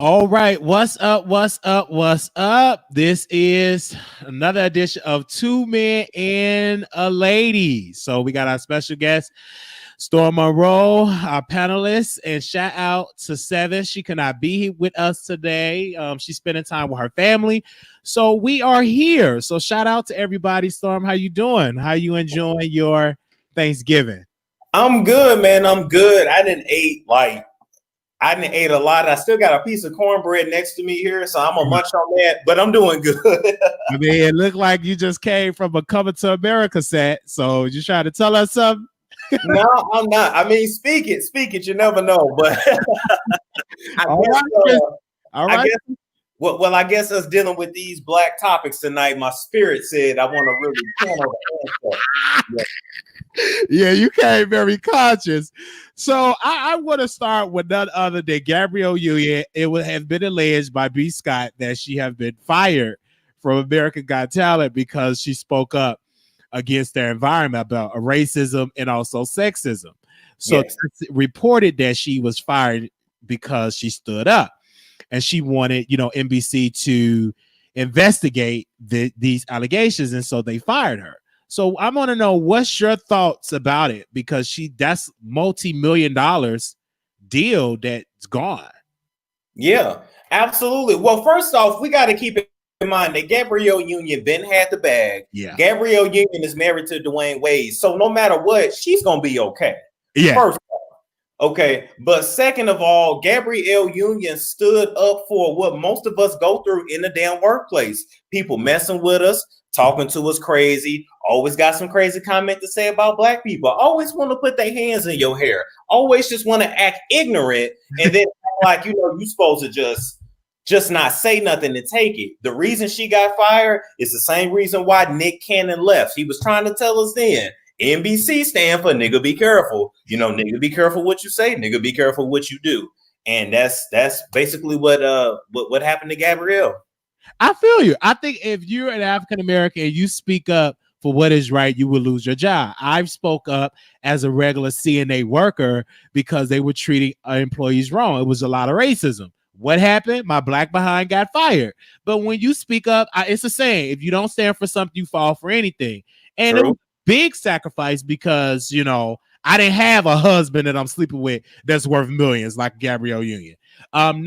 All right, what's up? What's up? What's up? This is another edition of Two Men and a Lady. So we got our special guest, Storm Monroe, our panelist, and shout out to Seven. She cannot be with us today. She's spending time with her family, so we are here. So shout out to everybody. Storm, how you doing? How you enjoying your Thanksgiving? I'm good, man. I'm good. I didn't eat a lot. I still got a piece of cornbread next to me here, so I'm gonna munch on that. But I'm doing good. I mean, it looked like you just came from a Coming to America set. So you trying to tell us something? No, I'm not. I mean, speak it. You never know. But I guess us dealing with these black topics tonight, my spirit said I want to really channel the answer. Yeah, you came very conscious. So I want to start with none other than Gabrielle Union. It would have been alleged by B. Scott that she have been fired from American Got Talent because she spoke up against their environment about racism and also sexism. So Yes. it's reported that she was fired because she stood up and she wanted, NBC to investigate these allegations. And so they fired her. So I want to know what's your thoughts about it, because that's multi-million dollars deal that's gone. Yeah, absolutely. Well, first off, we got to keep in mind that Gabrielle Union then had the bag. Yeah. Gabrielle Union is married to Dwayne Wade. So no matter what, she's going to be okay. Yeah. First off, okay. But second of all, Gabrielle Union stood up for what most of us go through in the damn workplace. People messing with us, talking to us crazy, always got some crazy comment to say about black people, always want to put their hands in your hair, always just want to act ignorant, and then like, you're supposed to just not say nothing and take it. The reason she got fired is the same reason why Nick Cannon left. He was trying to tell us then, NBC stand for nigga be careful. Nigga be careful what you say, nigga be careful what you do. And that's basically what happened to Gabrielle. I feel you. I think if you're an African American and you speak up for what is right, you will lose your job. I've spoke up as a regular CNA worker because they were treating employees wrong. It was a lot of racism. What happened? My black behind got fired. But when you speak up, it's the same. If you don't stand for something, you fall for anything. And It was a big sacrifice because, I didn't have a husband that I'm sleeping with that's worth millions like Gabrielle Union.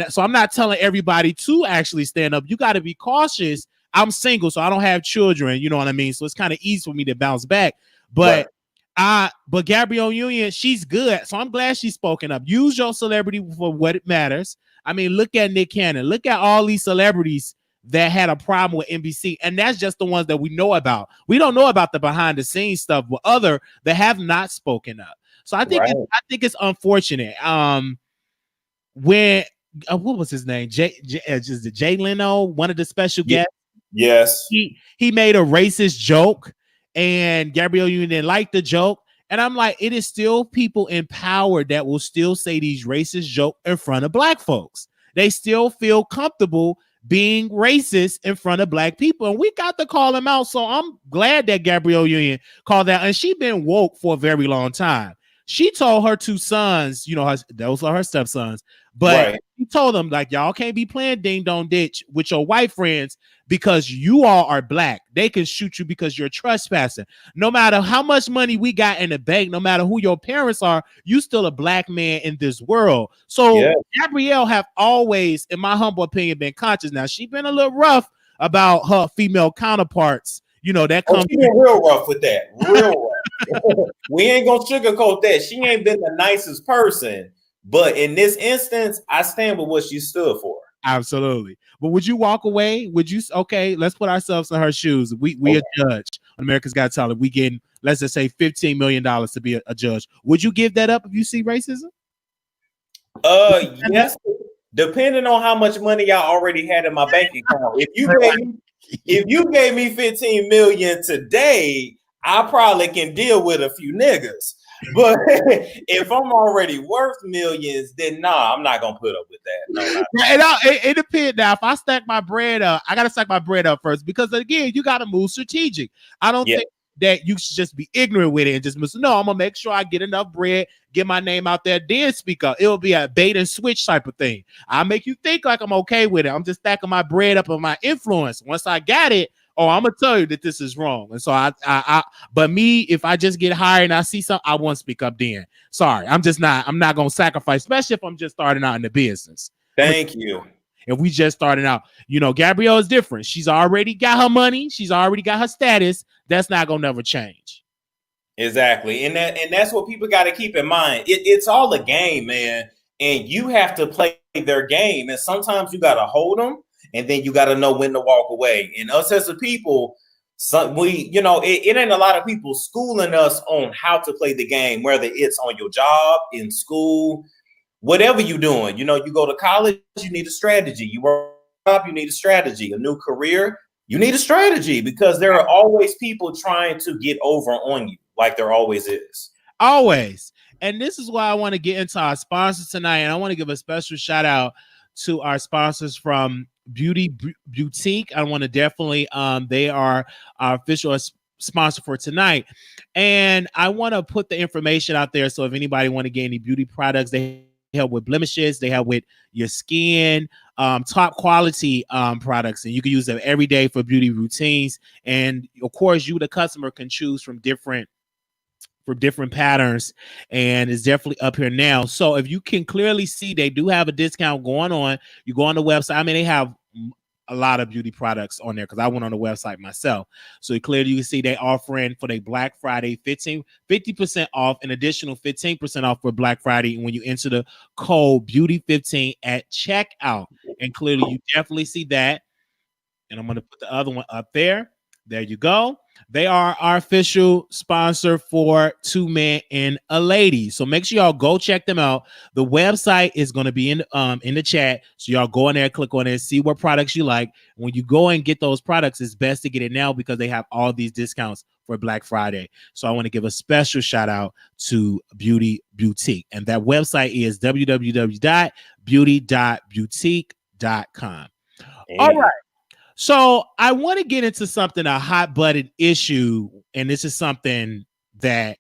So I'm not telling everybody to actually stand up. You got to be cautious. I'm single, so I don't have children. You know what I mean? So it's kind of easy for me to bounce back. But but Gabrielle Union, she's good. So I'm glad she's spoken up. Use your celebrity for what it matters. I mean, look at Nick Cannon. Look at all these celebrities that had a problem with NBC, and that's just the ones that we know about. We don't know about the behind the scenes stuff with other that have not spoken up. So I think it's unfortunate. When what was his name? Jay Leno, one of the special guests. Yes, he made a racist joke, and Gabrielle Union didn't like the joke. And I'm like, it is still people in power that will still say these racist jokes in front of black folks. They still feel comfortable being racist in front of black people, and we got to call them out. So I'm glad that Gabrielle Union called out, and she's been woke for a very long time. She told her two sons, those are her stepsons, but she told them, like, y'all can't be playing ding dong ditch with your white friends because you all are black. They can shoot you because you're trespassing. No matter how much money we got in the bank, no matter who your parents are, you still a black man in this world. So Gabrielle have always, in my humble opinion, been conscious. Now, she's been a little rough about her female counterparts. That comes. She been real rough with that. Real rough. We ain't gonna sugarcoat that. She ain't been the nicest person, but in this instance, I stand with what she stood for. Absolutely. But would you walk away? Would you? Okay, let's put ourselves in her shoes. We a judge on America's Got Talent. We getting, let's just say, $15 million to be a judge. Would you give that up if you see racism? Yes. Depending on how much money y'all already had in my bank account. If you gave me 15 million today, I probably can deal with a few niggas. But if I'm already worth millions, then I'm not gonna put up with that. No, it depends. Now, if I stack my bread up, I gotta stack my bread up first because again, you gotta move strategic. I don't think that you should just be ignorant with it and just no, I'm gonna make sure I get enough bread, get my name out there, then speak up. It'll be a bait and switch type of thing. I'll make you think like I'm okay with it. I'm just stacking my bread up on my influence. Once I got it, oh, I'm gonna tell you that this is wrong. And so but me, if I just get hired and I see something, I won't speak up then. Sorry, I'm not gonna sacrifice, especially if I'm just starting out in the business. Thank you. If we just starting out, Gabrielle is different. She's already got her money. She's already got her status. That's not gonna never change. Exactly. And that's what people got to keep in mind. It's all a game, man. And you have to play their game. And sometimes you got to hold them, and then you got to know when to walk away. And us as a people, it ain't a lot of people schooling us on how to play the game, whether it's on your job, in school, whatever you're doing. You go to college, you need a strategy. You work up, you need a strategy. A new career, you need a strategy, because there are always people trying to get over on you, like there always is. Always. And this is why I want to get into our sponsors tonight. And I want to give a special shout out to our sponsors from Beauty Boutique. I want to definitely, they are our official sponsor for tonight. And I want to put the information out there. So if anybody want to get any beauty products, they help with blemishes, they help with your skin, top quality products, and you can use them every day for beauty routines. And of course, you, the customer, can choose from different patterns, and it's definitely up here now. So if you can clearly see, they do have a discount going on. You go on the website. I mean, they have a lot of beauty products on there because I went on the website myself. So clearly you can see they offering for their Black Friday 50% off, an additional 15% off for Black Friday when you enter the code beauty15 at checkout. And clearly you definitely see that. And I'm going to put the other one up there. There you go. They are our official sponsor for Two Men and a Lady. So make sure y'all go check them out. The website is going to be in the chat. So y'all go in there, click on it, see what products you like. When you go and get those products, it's best to get it now because they have all these discounts for Black Friday. So I want to give a special shout out to Beauty Boutique. And that website is www.beauty.boutique.com. All right. So I want to get into something, a hot-button issue, and this is something that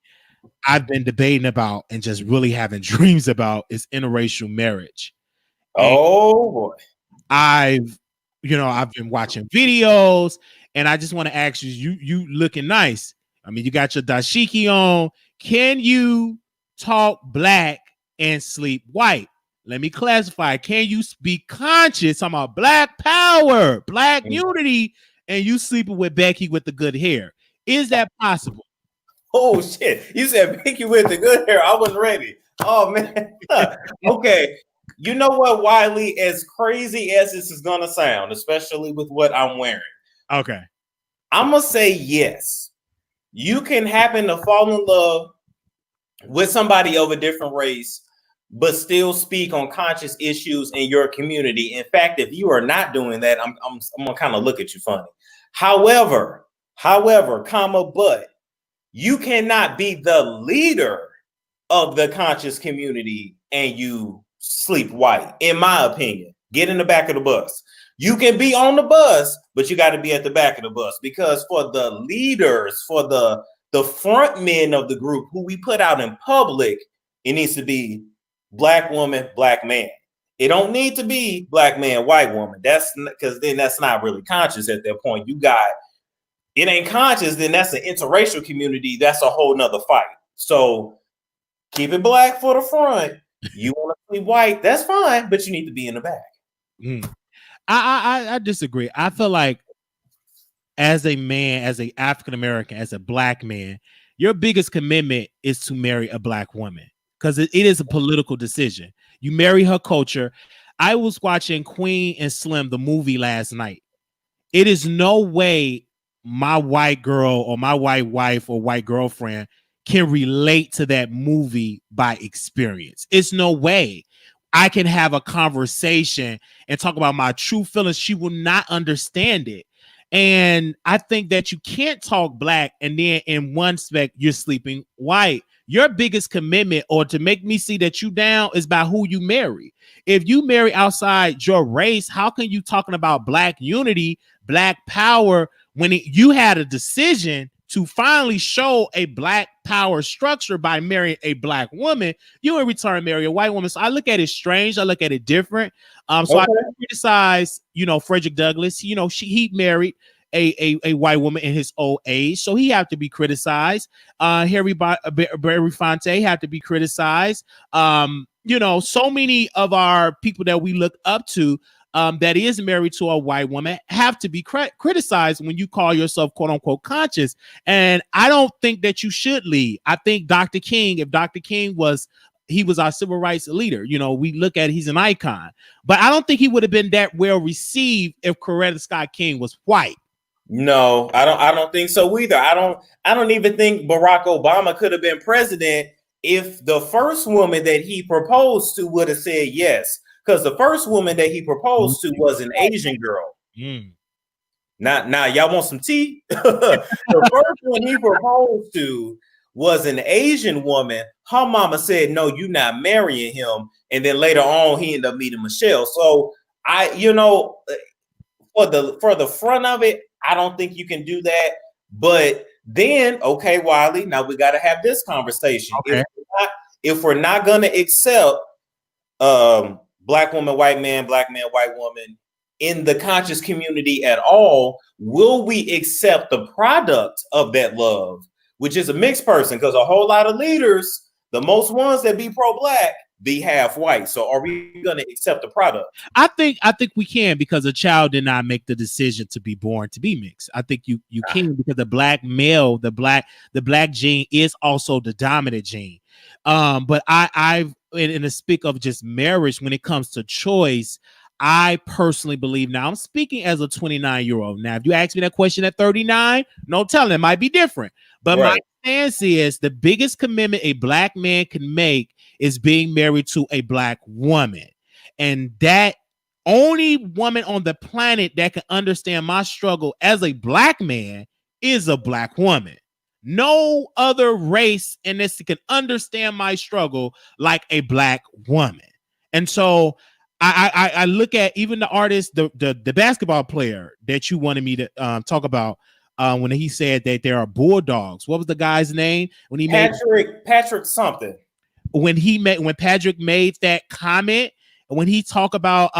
I've been debating about and just really having dreams about, is interracial marriage. Oh boy. I've been watching videos, and I just want to ask you looking nice. I mean, you got your dashiki on. Can you talk black and sleep white? Let me classify. Can you be conscious? I'm about black power, black unity, and you sleeping with Becky with the good hair? Is that possible? Oh shit! You said Becky with the good hair. I wasn't ready. Oh man. Okay. You know what, Wiley? As crazy as this is gonna sound, especially with what I'm wearing. Okay. I'm gonna say yes. You can happen to fall in love with somebody of a different race, but still speak on conscious issues in your community. In fact, if you are not doing that, I'm gonna kind of look at you funny. However, but you cannot be the leader of the conscious community and you sleep white, in my opinion. Get in the back of the bus. You can be on the bus, but you got to be at the back of the bus, because for the leaders, for the front men of the group who we put out in public, it needs to be black woman, black man. It don't need to be black man, white woman. That's because then that's not really conscious at that point. It ain't conscious, then that's an interracial community. That's a whole nother fight. So keep it black for the front. You want to be white, that's fine, but you need to be in the back. I disagree. I feel like as a man, as an African American, as a black man, your biggest commitment is to marry a black woman, because it is a political decision. You marry her culture. I was watching Queen and Slim, the movie, last night. It is no way my white girl or my white wife or white girlfriend can relate to that movie by experience. It's no way I can have a conversation and talk about my true feelings. She will not understand it. And I think that you can't talk black and then in one spec you're sleeping white. Your biggest commitment, or to make me see that you down, is by who you marry. If you marry outside your race, how can you talking about black unity, black power, when you had a decision to finally show a black power structure by marrying a black woman, you in return marry a white woman. So I look at it strange. I look at it different. So I criticize, Frederick Douglass. He married a white woman in his old age, so he have to be criticized. Harry Belafonte have to be criticized. So many of our people that we look up to that is married to a white woman have to be criticized when you call yourself quote unquote conscious. And I don't think that you should lead. I think Dr. King, if Dr. King was our civil rights leader, we look at he's an icon, but I don't think he would have been that well received if Coretta Scott King was white. No, I don't think so either. I don't even think Barack Obama could have been president if the first woman that he proposed to would have said yes. Because the first woman that he proposed to was an Asian girl. Now y'all want some tea? The first one he proposed to was an Asian woman. Her mama said, no, you're not marrying him. And then later on, he ended up meeting Michelle. So for the front of it, I don't think you can do that. But then, okay, Wiley, now we got to have this conversation. Okay. If we're not going to accept black woman, white man, black man, white woman in the conscious community at all, will we accept the product of that love, which is a mixed person? Because a whole lot of leaders, the most ones that be pro-black, be half white. So are we going to accept the product? I think we can, because a child did not make the decision to be born to be mixed. I think you can, because the black male, the black gene is also the dominant gene. But I've in the speak of just marriage, when it comes to choice, I personally believe, now I'm speaking as a 29-year-old. Now, if you ask me that question at 39, no telling, it might be different. But right. My stance is the biggest commitment a black man can make is being married to a black woman. And that only woman on the planet that can understand my struggle as a black man is a black woman. No other race in this can understand my struggle like a black woman. And so I look at even the artist, the basketball player that you wanted me to talk about when he said that there are bulldogs. What was the guy's name when he Patrick something? When Patrick made that comment, when he talked about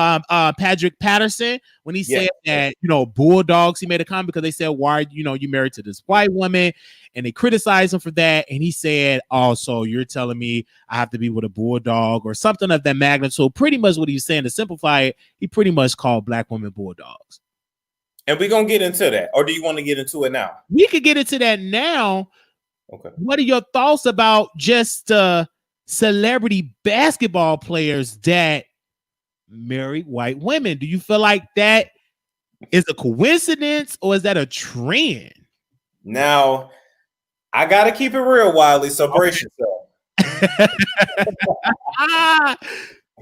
Patrick Patterson, when he said that, bulldogs, he made a comment because they said, why, you married to this white woman, and they criticized him for that. And he said, oh, so you're telling me I have to be with a bulldog or something of that magnitude. Pretty much what he's saying, to simplify it, he pretty much called black women bulldogs. And we're going to get into that. Or do you want to get into it now? We could get into that now. Okay. What are your thoughts about just celebrity basketball players that marry white women? Do you feel like that is a coincidence, or is that a trend? Now, I gotta keep it real, Wiley. So brace yourself.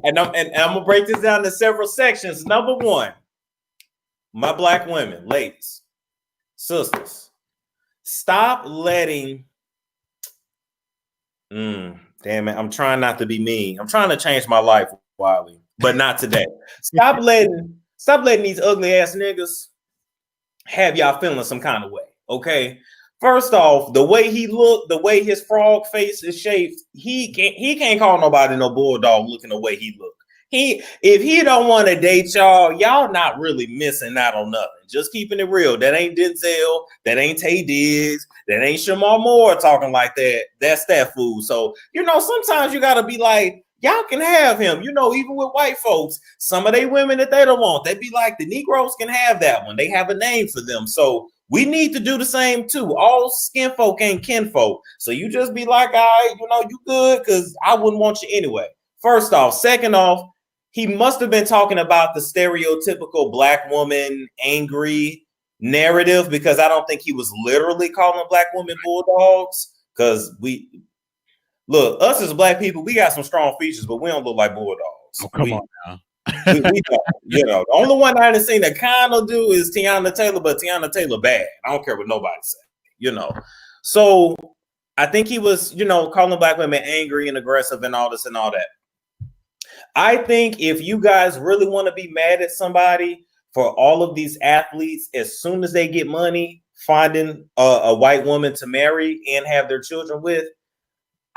And I'm gonna break this down to several sections. Number one, my black women, ladies, sisters, stop letting. Damn it! I'm trying not to be mean. I'm trying to change my life, Wiley, but not today. Stop letting these ugly ass niggas have y'all feeling some kind of way. Okay. First off, the way he looked, the way his frog face is shaped, he can't call nobody no bulldog looking the way he looked. If he don't want to date y'all not really missing out on nothing. Just keeping it real. That ain't Denzel, that ain't Tay Diggs, that ain't Shamar Moore talking like that. That's that fool. So, sometimes you gotta be like, y'all can have him, even with white folks, some of they women that they don't want, they be like, the Negroes can have that one. They have a name for them. So we need to do the same too. All skin folk ain't kinfolk. So you just be like, all right, you good, because I wouldn't want you anyway. First off. Second off, he must have been talking about the stereotypical black woman angry narrative, because I don't think he was literally calling black women bulldogs. Because look, us as black people, we got some strong features, but we don't look like bulldogs. Oh, come on now. we don't. The only one I haven't seen that kind of do is Tiana Taylor, but Tiana Taylor bad. I don't care what nobody say, So I think he was, calling black women angry and aggressive and all this and all that. I think if you guys really want to be mad at somebody, for all of these athletes, as soon as they get money, finding a white woman to marry and have their children with,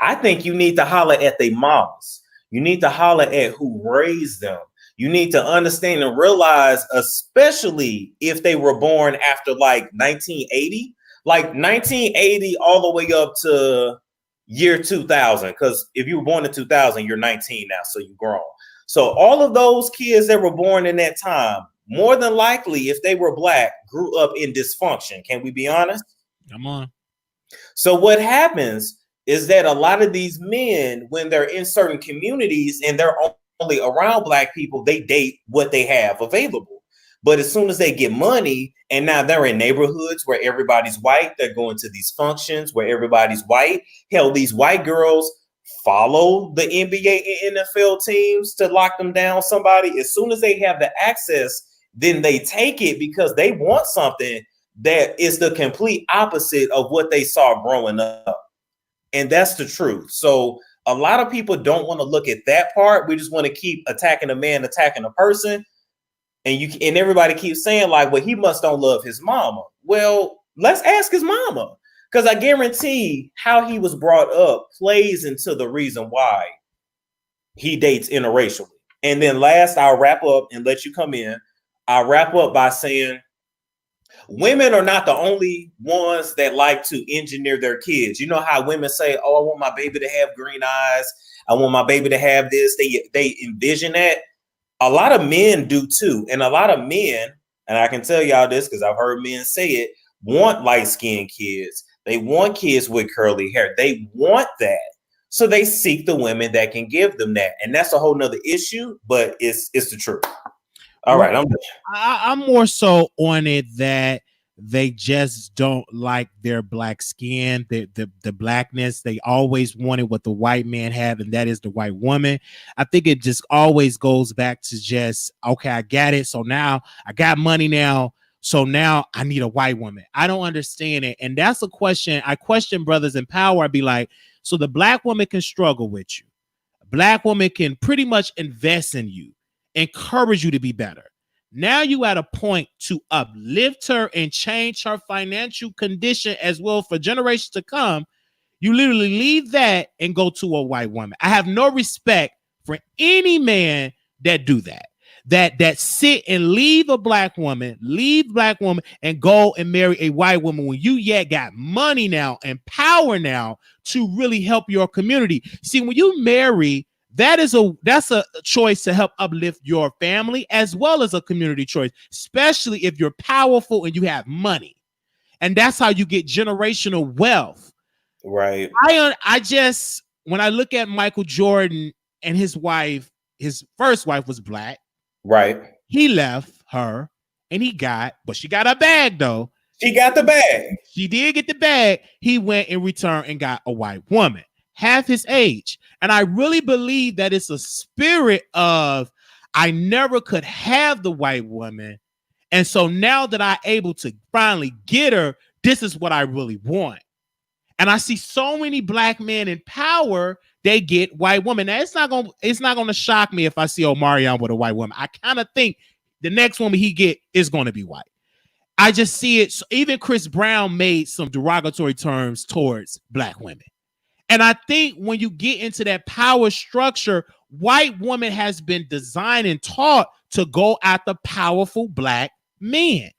I think you need to holler at their moms. You need to holler at who raised them. You need to understand and realize, especially if they were born after like 1980, like 1980 all the way up to year 2000. Because if you were born in 2000, you're 19 now, so you're grown. So all of those kids that were born in that time, more than likely, if they were Black, grew up in dysfunction. Can we be honest? Come on. So what happens is that a lot of these men, when they're in certain communities and they're only around Black people, they date what they have available. But as soon as they get money and now they're in neighborhoods where everybody's white, they're going to these functions where everybody's white. Hell, these white girls follow the NBA and NFL teams to lock them down somebody. As soon as they have the access, then they take it because they want something that is the complete opposite of what they saw growing up. And that's the truth. So a lot of people don't want to look at that part. We just want to keep attacking a man, attacking a person. And everybody keeps saying like, well, he must don't love his mama. Well, let's ask his mama. Because I guarantee how he was brought up plays into the reason why he dates interracially. And then last, I'll wrap up and let you come in. I'll wrap up by saying women are not the only ones that like to engineer their kids. You know how women say, oh, I want my baby to have green eyes. I want my baby to have this. They envision that. A lot of men do too. And a lot of men, and I can tell y'all this because I've heard men say it, want light-skinned kids. They want kids with curly hair. They want that. So they seek the women that can give them that. And that's a whole nother issue, but it's the truth. All right. I'm more so on it that they just don't like their Black skin, the Blackness. They always wanted what the white man had, and that is the white woman. I think it just always goes back to just, okay, I got it. So now I got money now. So now I need a white woman. I don't understand it. And that's a question. I question brothers in power. I'd be like, so the Black woman can struggle with you. A Black woman can pretty much invest in you, encourage you to be better. Now you at a point to uplift her and change her financial condition as well for generations to come. You literally leave that and go to a white woman. I have no respect for any man that do that. That sit and leave a black woman and go and marry a white woman when you yet got money now and power now to really help your community. See, when you marry, that's a choice to help uplift your family as well as a community choice, especially if you're powerful and you have money. And that's how you get generational wealth. Right. I just, when I look at Michael Jordan and his wife, his first wife was black. Right. He left her and but she got a bag though. She got the bag. She did get the bag. He went in return and got a white woman, half his age. And I really believe that it's a spirit of, I never could have the white woman. And so now that I'm able to finally get her, this is what I really want. And I see so many black men in power, they get white women. Now, it's not gonna shock me if I see Omarion with a white woman. I kind of think the next woman he get is going to be white. I just see it. So even Chris Brown made some derogatory terms towards black women. And I think when you get into that power structure, white woman has been designed and taught to go after powerful black men.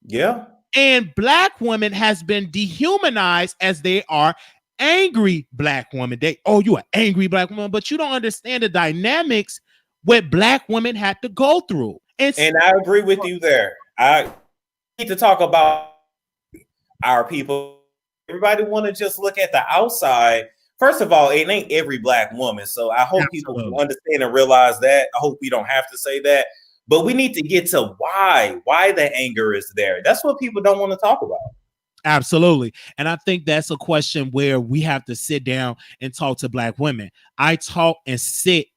Yeah. And black women has been dehumanized as they are angry black women. You an angry black woman, but you don't understand the dynamics what black women had to go through. And I agree with you there. I need to talk about our people. Everybody want to just look at the outside. First of all, it ain't every black woman. So I hope people understand and realize that. I hope we don't have to say that. But we need to get to why the anger is there. That's what people don't want to talk about. Absolutely. And I think that's a question where we have to sit down and talk to black women. I talk and sit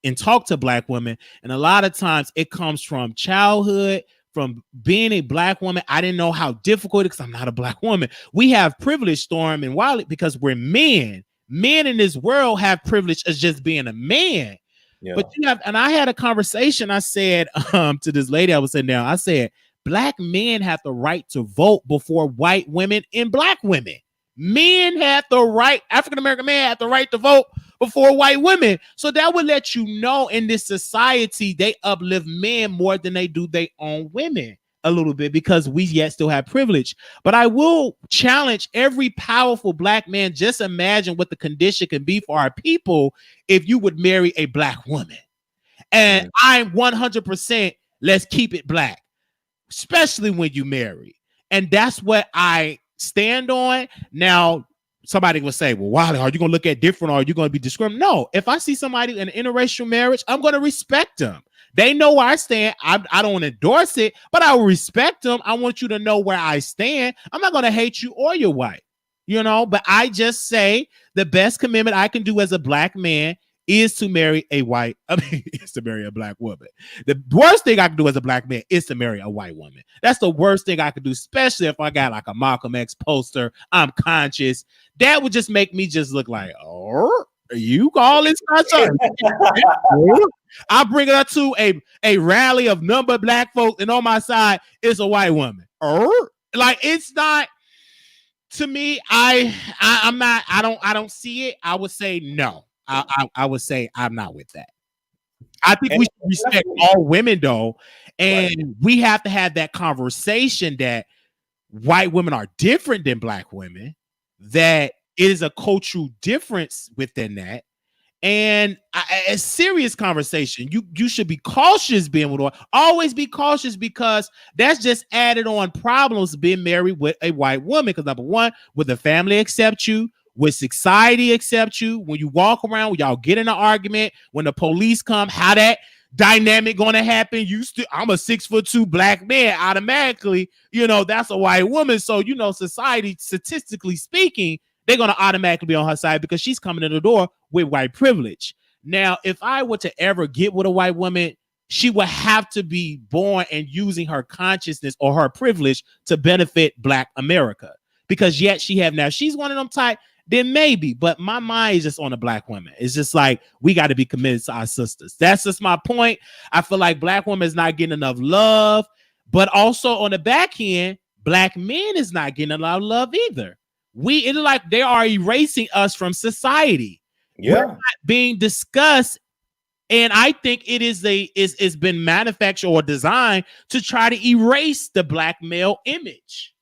and talk to black women. And a lot of times it comes from childhood, from being a black woman. I didn't know how difficult it is because I'm not a black woman. We have privilege, Storm and Wiley, because we're men. Men in this world have privilege as just being a man. Yeah. But and I had a conversation. I said to this lady I was sitting down, I said, black men have the right to vote before white women and black women. Men have the right, African-American men have the right to vote before white women. So that would let you know in this society, they uplift men more than they do their own women a little bit, because we yet still have privilege. But I will challenge every powerful black man. Just imagine what the condition can be for our people if you would marry a black woman. And I'm 100%, let's keep it black, especially when you marry. And that's what I stand on. Now, somebody will say, well, Wiley, are you going to look at different, or are you going to be discriminating? No, if I see somebody in an interracial marriage, I'm going to respect them. They know where I stand. I don't endorse it, but I will respect them. I want you to know where I stand. I'm not going to hate you or your wife, but I just say the best commitment I can do as a black man is to marry is to marry a black woman. The worst thing I can do as a black man is to marry a white woman. That's the worst thing I could do, especially if I got like a Malcolm X poster, I'm conscious. That would just make me just look like, oh, you call this concern? I bring her to a rally of number of black folks, and on my side is a white woman. Like, it's not, to me, I don't see it. I would say no. I would say I'm not with that. I think we should respect all women, though, and we have to have that conversation that white women are different than black women, that it is a cultural difference within that, and a serious conversation. You should be cautious being with, always be cautious, because that's just added on problems being married with a white woman. Because number one, will the family accept you? Will society accept you? When you walk around, when y'all get in an argument, when the police come, how that dynamic gonna happen? I'm a 6'2" black man, automatically, that's a white woman. So, society, statistically speaking, they're gonna automatically be on her side because she's coming in the door with white privilege. Now, if I were to ever get with a white woman, she would have to be born and using her consciousness or her privilege to benefit Black America, because yet she's one of them type. Then maybe, but my mind is just on a black woman. It's just like, we got to be committed to our sisters. That's just my point. I feel like black women is not getting enough love, but also on the back end, black men is not getting a lot of love either. It's like they are erasing us from society. Yeah. We're not being discussed. And I think it's been manufactured or designed to try to erase the black male image.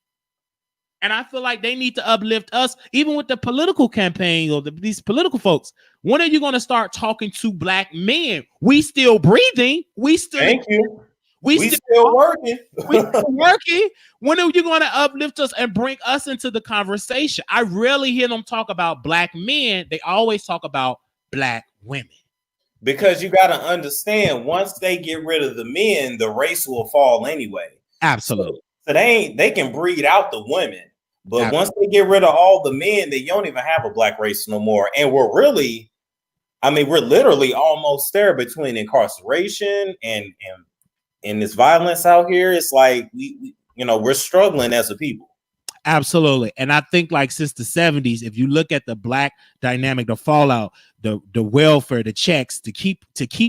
And I feel like they need to uplift us, even with the political campaign or these political folks. When are you going to start talking to black men? We still breathing. We still working. We still working. When are you going to uplift us and bring us into the conversation? I rarely hear them talk about black men. They always talk about black women. Because you got to understand, once they get rid of the men, the race will fall anyway. Absolutely. So they can breed out the women, but once they get rid of all the men, they don't even have a black race no more. And we're literally almost there between incarceration and this violence out here. It's like we're struggling as a people. Absolutely. And I think, like, since the 70s, if you look at the black dynamic, the fallout, the welfare, the checks, to keep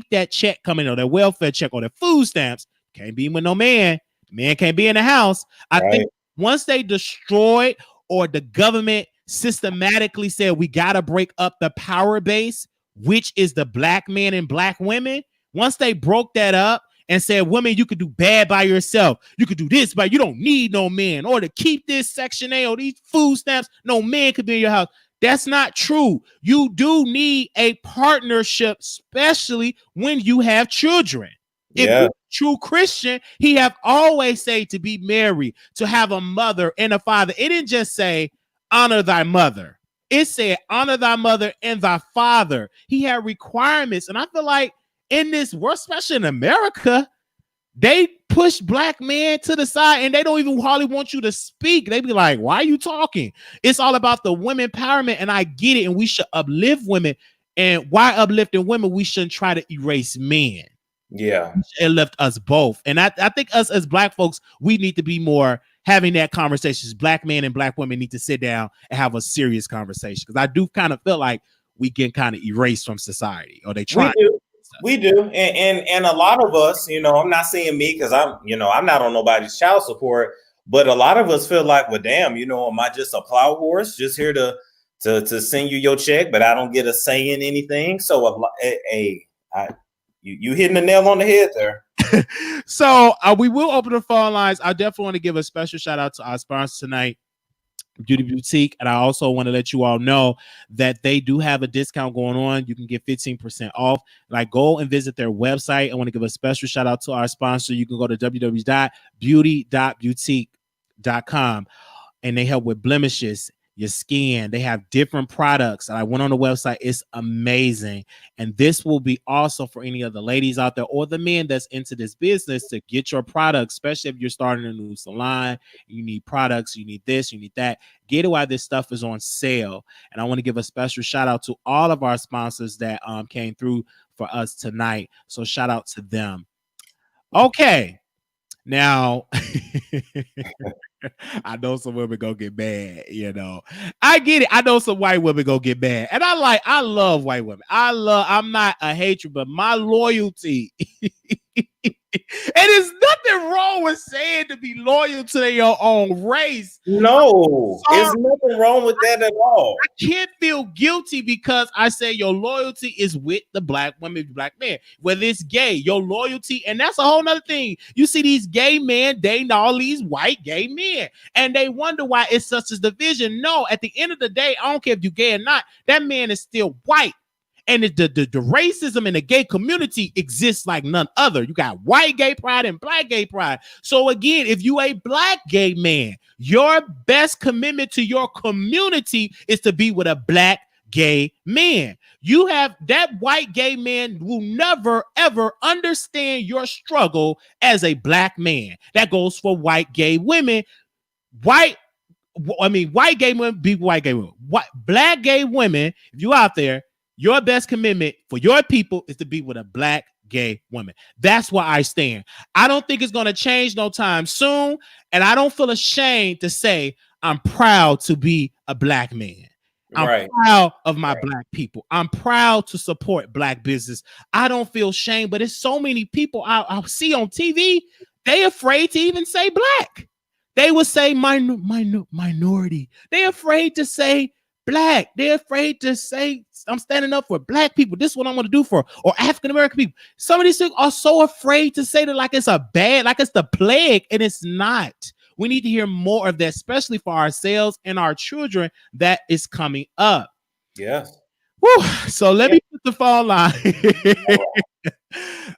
that check coming, or the welfare check or the food stamps, can't be with no man. Man can't be in the house. I think once they destroyed, or the government systematically said, we got to break up the power base, which is the black men and black women. Once they broke that up and said, women, you could do bad by yourself. You could do this, but you don't need no man. Or to keep this Section 8 or these food stamps, no man could be in your house. That's not true. You do need a partnership, especially when you have children. If you're a true Christian, he have always said to be married, to have a mother and a father. It didn't just say honor thy mother. It said honor thy mother and thy father. He had requirements. And I feel like in this world, especially in America, they push black men to the side and they don't even hardly want you to speak. They be like, why are you talking? It's all about the women empowerment. And I get it. And we should uplift women. And why uplifting women? We shouldn't try to erase men. Yeah, it left us both. And I think us as black folks, we need to be more having that conversations. Black men and black women need to sit down and have a serious conversation, because I do kind of feel like we get kind of erased from society, or they try. We do, and a lot of us, I'm not saying me because I'm not on nobody's child support, but a lot of us feel like, well, damn, am I just a plow horse, just here to send you your check, but I don't get a say in anything? So, you hitting the nail on the head there. So we will open the phone lines. I definitely want to give a special shout out to our sponsor tonight, Beauty Boutique, and I also want to let you all know that they do have a discount going on. You can get 15% off. Like, go and visit their website. I want to give a special shout out to our sponsor. You can go to www.beauty.boutique.com, and they help with blemishes, your skin. They have different products. I went on the website. It's amazing. And this will be also for any of the ladies out there or the men that's into this business to get your products, especially if you're starting a new salon. You need products, you need this, you need that. Get it while this stuff is on sale. And I want to give a special shout out to all of our sponsors that came through for us tonight. So shout out to them. Okay. Now, I know some women gonna get mad, I get it. I know some white women gonna get mad. And I love white women. I'm not a hatred, but my loyalty. And there's nothing wrong with saying to be loyal to your own race. No, there's nothing wrong with that at all. I can't feel guilty because I say your loyalty is with the black woman, black man. Whether it's gay, your loyalty, and that's a whole nother thing. You see these gay men dating all these white gay men, and they wonder why it's such a division. No, at the end of the day, I don't care if you're gay or not, that man is still white. And the racism in the gay community exists like none other. You got white gay pride and black gay pride. So again, if you a black gay man, your best commitment to your community is to be with a black gay man. You have that white gay man will never ever understand your struggle as a black man. That goes for white gay women. White gay women be white gay women. Black gay women, if you out there, your best commitment for your people is to be with a black gay woman. That's why I stand. I don't think it's going to change no time soon. And I don't feel ashamed to say I'm proud to be a black man. I'm proud of my black people. I'm proud to support black business. I don't feel shame, but it's so many people I see on TV. They afraid to even say black. They would say minority. They're afraid to say black. They're afraid to say I'm standing up for black people. This is what I'm going to do for, or African American people. Some of these things are so afraid to say that like it's like it's the plague, and it's not. We need to hear more of that, especially for ourselves and our children that is coming up. Yes. Woo. So let me put the phone line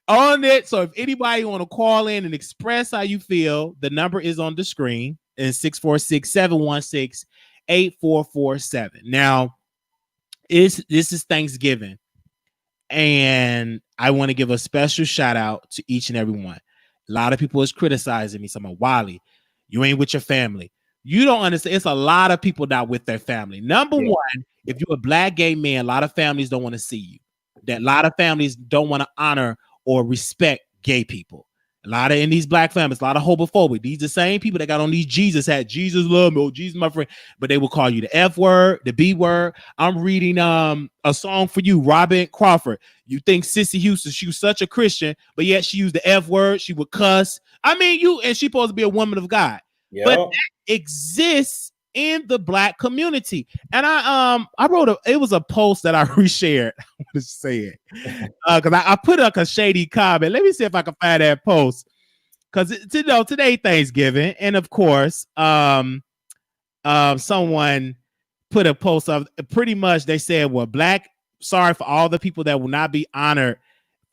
on it. So if anybody want to call in and express how you feel, the number is on the screen, and 646-716-8447. Now, this is Thanksgiving, and I want to give a special shout out to each and every one. A lot of people is criticizing me. Some of Wiley, you ain't with your family. You don't understand. It's a lot of people not with their family. Number one, if you're a black gay man, a lot of families don't want to see you. That a lot of families don't want to honor or respect gay people. A lot of in these black families, a lot of homophobic. These the same people that got on these Jesus hat. Jesus love me, oh Jesus my friend. But they will call you the F word, the B word. I'm reading a song for you, Robin Crawford. You think Sissy Houston, she was such a Christian, but yet she used the F word. She would cuss. I mean, and she's supposed to be a woman of God. Yep. But that exists in the black community. And I wrote it was a post that I reshared. I want to say it because I put up a shady comment. Let me see if I can find that post, because today Thanksgiving, and of course someone put a post of pretty much they said, well, sorry for all the people that will not be honored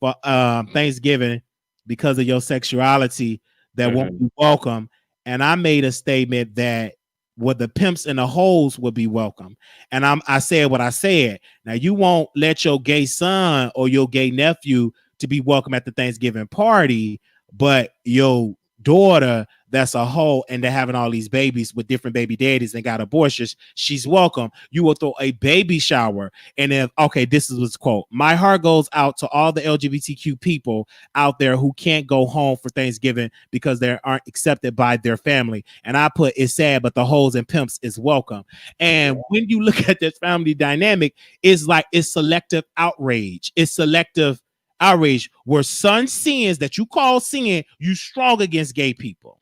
for Thanksgiving because of your sexuality, that won't be welcome. And I made a statement that the pimps and the hoes would be welcome. And I said what I said. Now, you won't let your gay son or your gay nephew to be welcome at the Thanksgiving party, but your daughter that's a hoe and they're having all these babies with different baby daddies and got abortions, she's welcome. You will throw a baby shower. And if, this is what's quote, my heart goes out to all the LGBTQ people out there who can't go home for Thanksgiving because they aren't accepted by their family. And I put, it's sad, but the hoes and pimps is welcome. And when you look at this family dynamic, it's like, it's selective outrage. It's selective outrage where son sins that you call sin, you strong against gay people.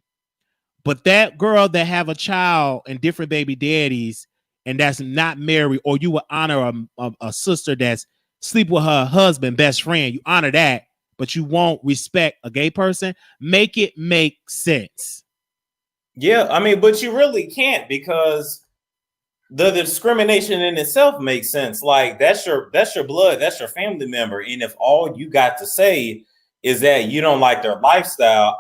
But that girl that have a child and different baby daddies and that's not married, or you would honor a sister that's sleep with her husband, best friend, you honor that, but you won't respect a gay person, make it make sense. Yeah, I mean, but you really can't, because the discrimination in itself makes sense. Like that's your blood, that's your family member. And if all you got to say is that you don't like their lifestyle,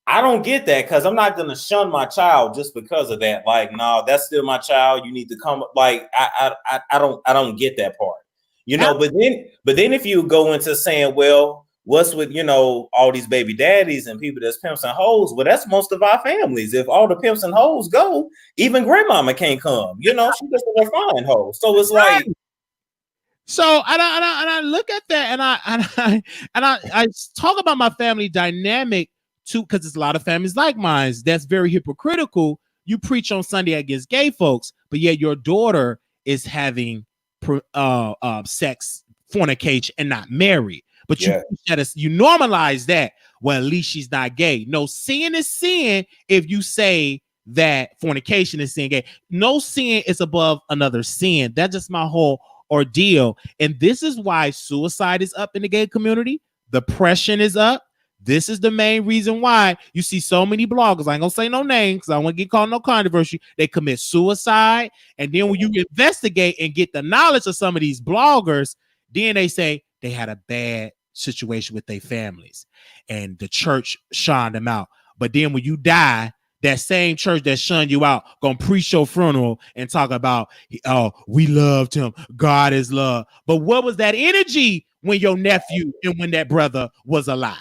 I don't get that, because I'm not gonna shun my child just because of that. Like, no, that's still my child. You need to come. Like, I don't get that part. You know, but then if you go into saying, well, what's with, all these baby daddies and people that's pimps and hoes? Well, that's most of our families. If all the pimps and hoes go, even grandmama can't come. She just a fine hoe. So it's like. So I look at that and I talk about my family dynamic too, because it's a lot of families like mine that's very hypocritical. You preach on Sunday against gay folks, but yet your daughter is having sex, fornication, and not married. But you normalize that. Well, at least she's not gay. No, sin is sin if you say that fornication is sin gay. No sin is above another sin. That's just my whole ordeal. And this is why suicide is up in the gay community. Depression is up. This is the main reason why you see so many bloggers. I ain't gonna say no names because I don't want to get caught in no controversy. They commit suicide. And then when you investigate and get the knowledge of some of these bloggers, then they say they had a bad situation with their families and the church shunned them out. But then when you die, that same church that shunned you out gonna preach your funeral and talk about, oh, we loved him. God is love. But what was that energy when your nephew and when that brother was alive?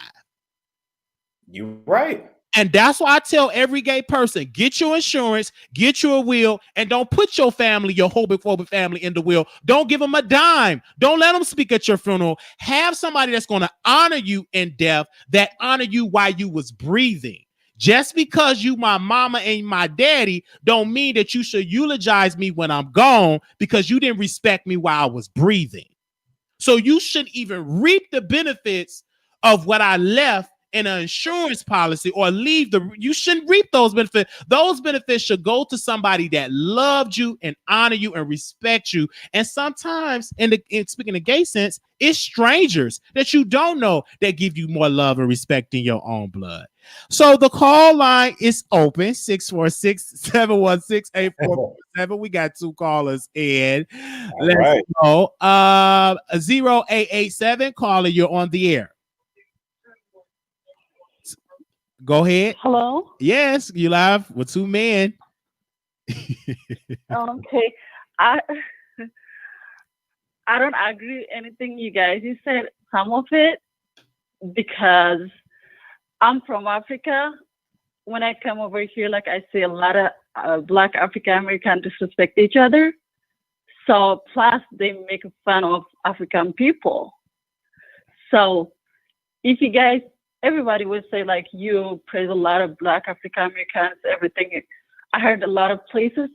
You're right. And that's why I tell every gay person, get your insurance, get your will, and don't put your family, your homophobic family in the will. Don't give them a dime. Don't let them speak at your funeral. Have somebody that's going to honor you in death, that honor you while you was breathing. Just because you my mama and my daddy don't mean that you should eulogize me when I'm gone because you didn't respect me while I was breathing. So you shouldn't even reap the benefits of what I left in an insurance policy, or you shouldn't reap those benefits. Those benefits should go to somebody that loved you and honor you and respect you. And sometimes in speaking of gay sense, it's strangers that you don't know that give you more love and respect than your own blood. So the call line is open, 646-716-8447. We got 2 callers in. Let's go. 0887 caller, you're on the air. Go ahead. Hello? Yes, you live with 2 men. Okay. I don't agree with anything you said, some of it, because I'm from Africa. When I come over here, like I see a lot of Black African Americans disrespect each other. So plus they make fun of African people. So if you guys, everybody would say like you praise a lot of Black African Americans, everything. I heard a lot of places,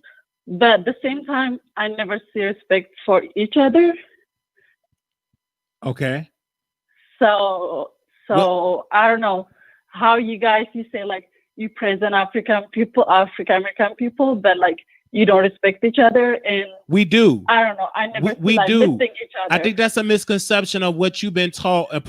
but at the same time, I never see respect for each other. Okay. So I don't know how you say like you praise African American people, but like you don't respect each other. And we do. I don't know. I never we like do. each other. I think that's a misconception of what you've been taught, and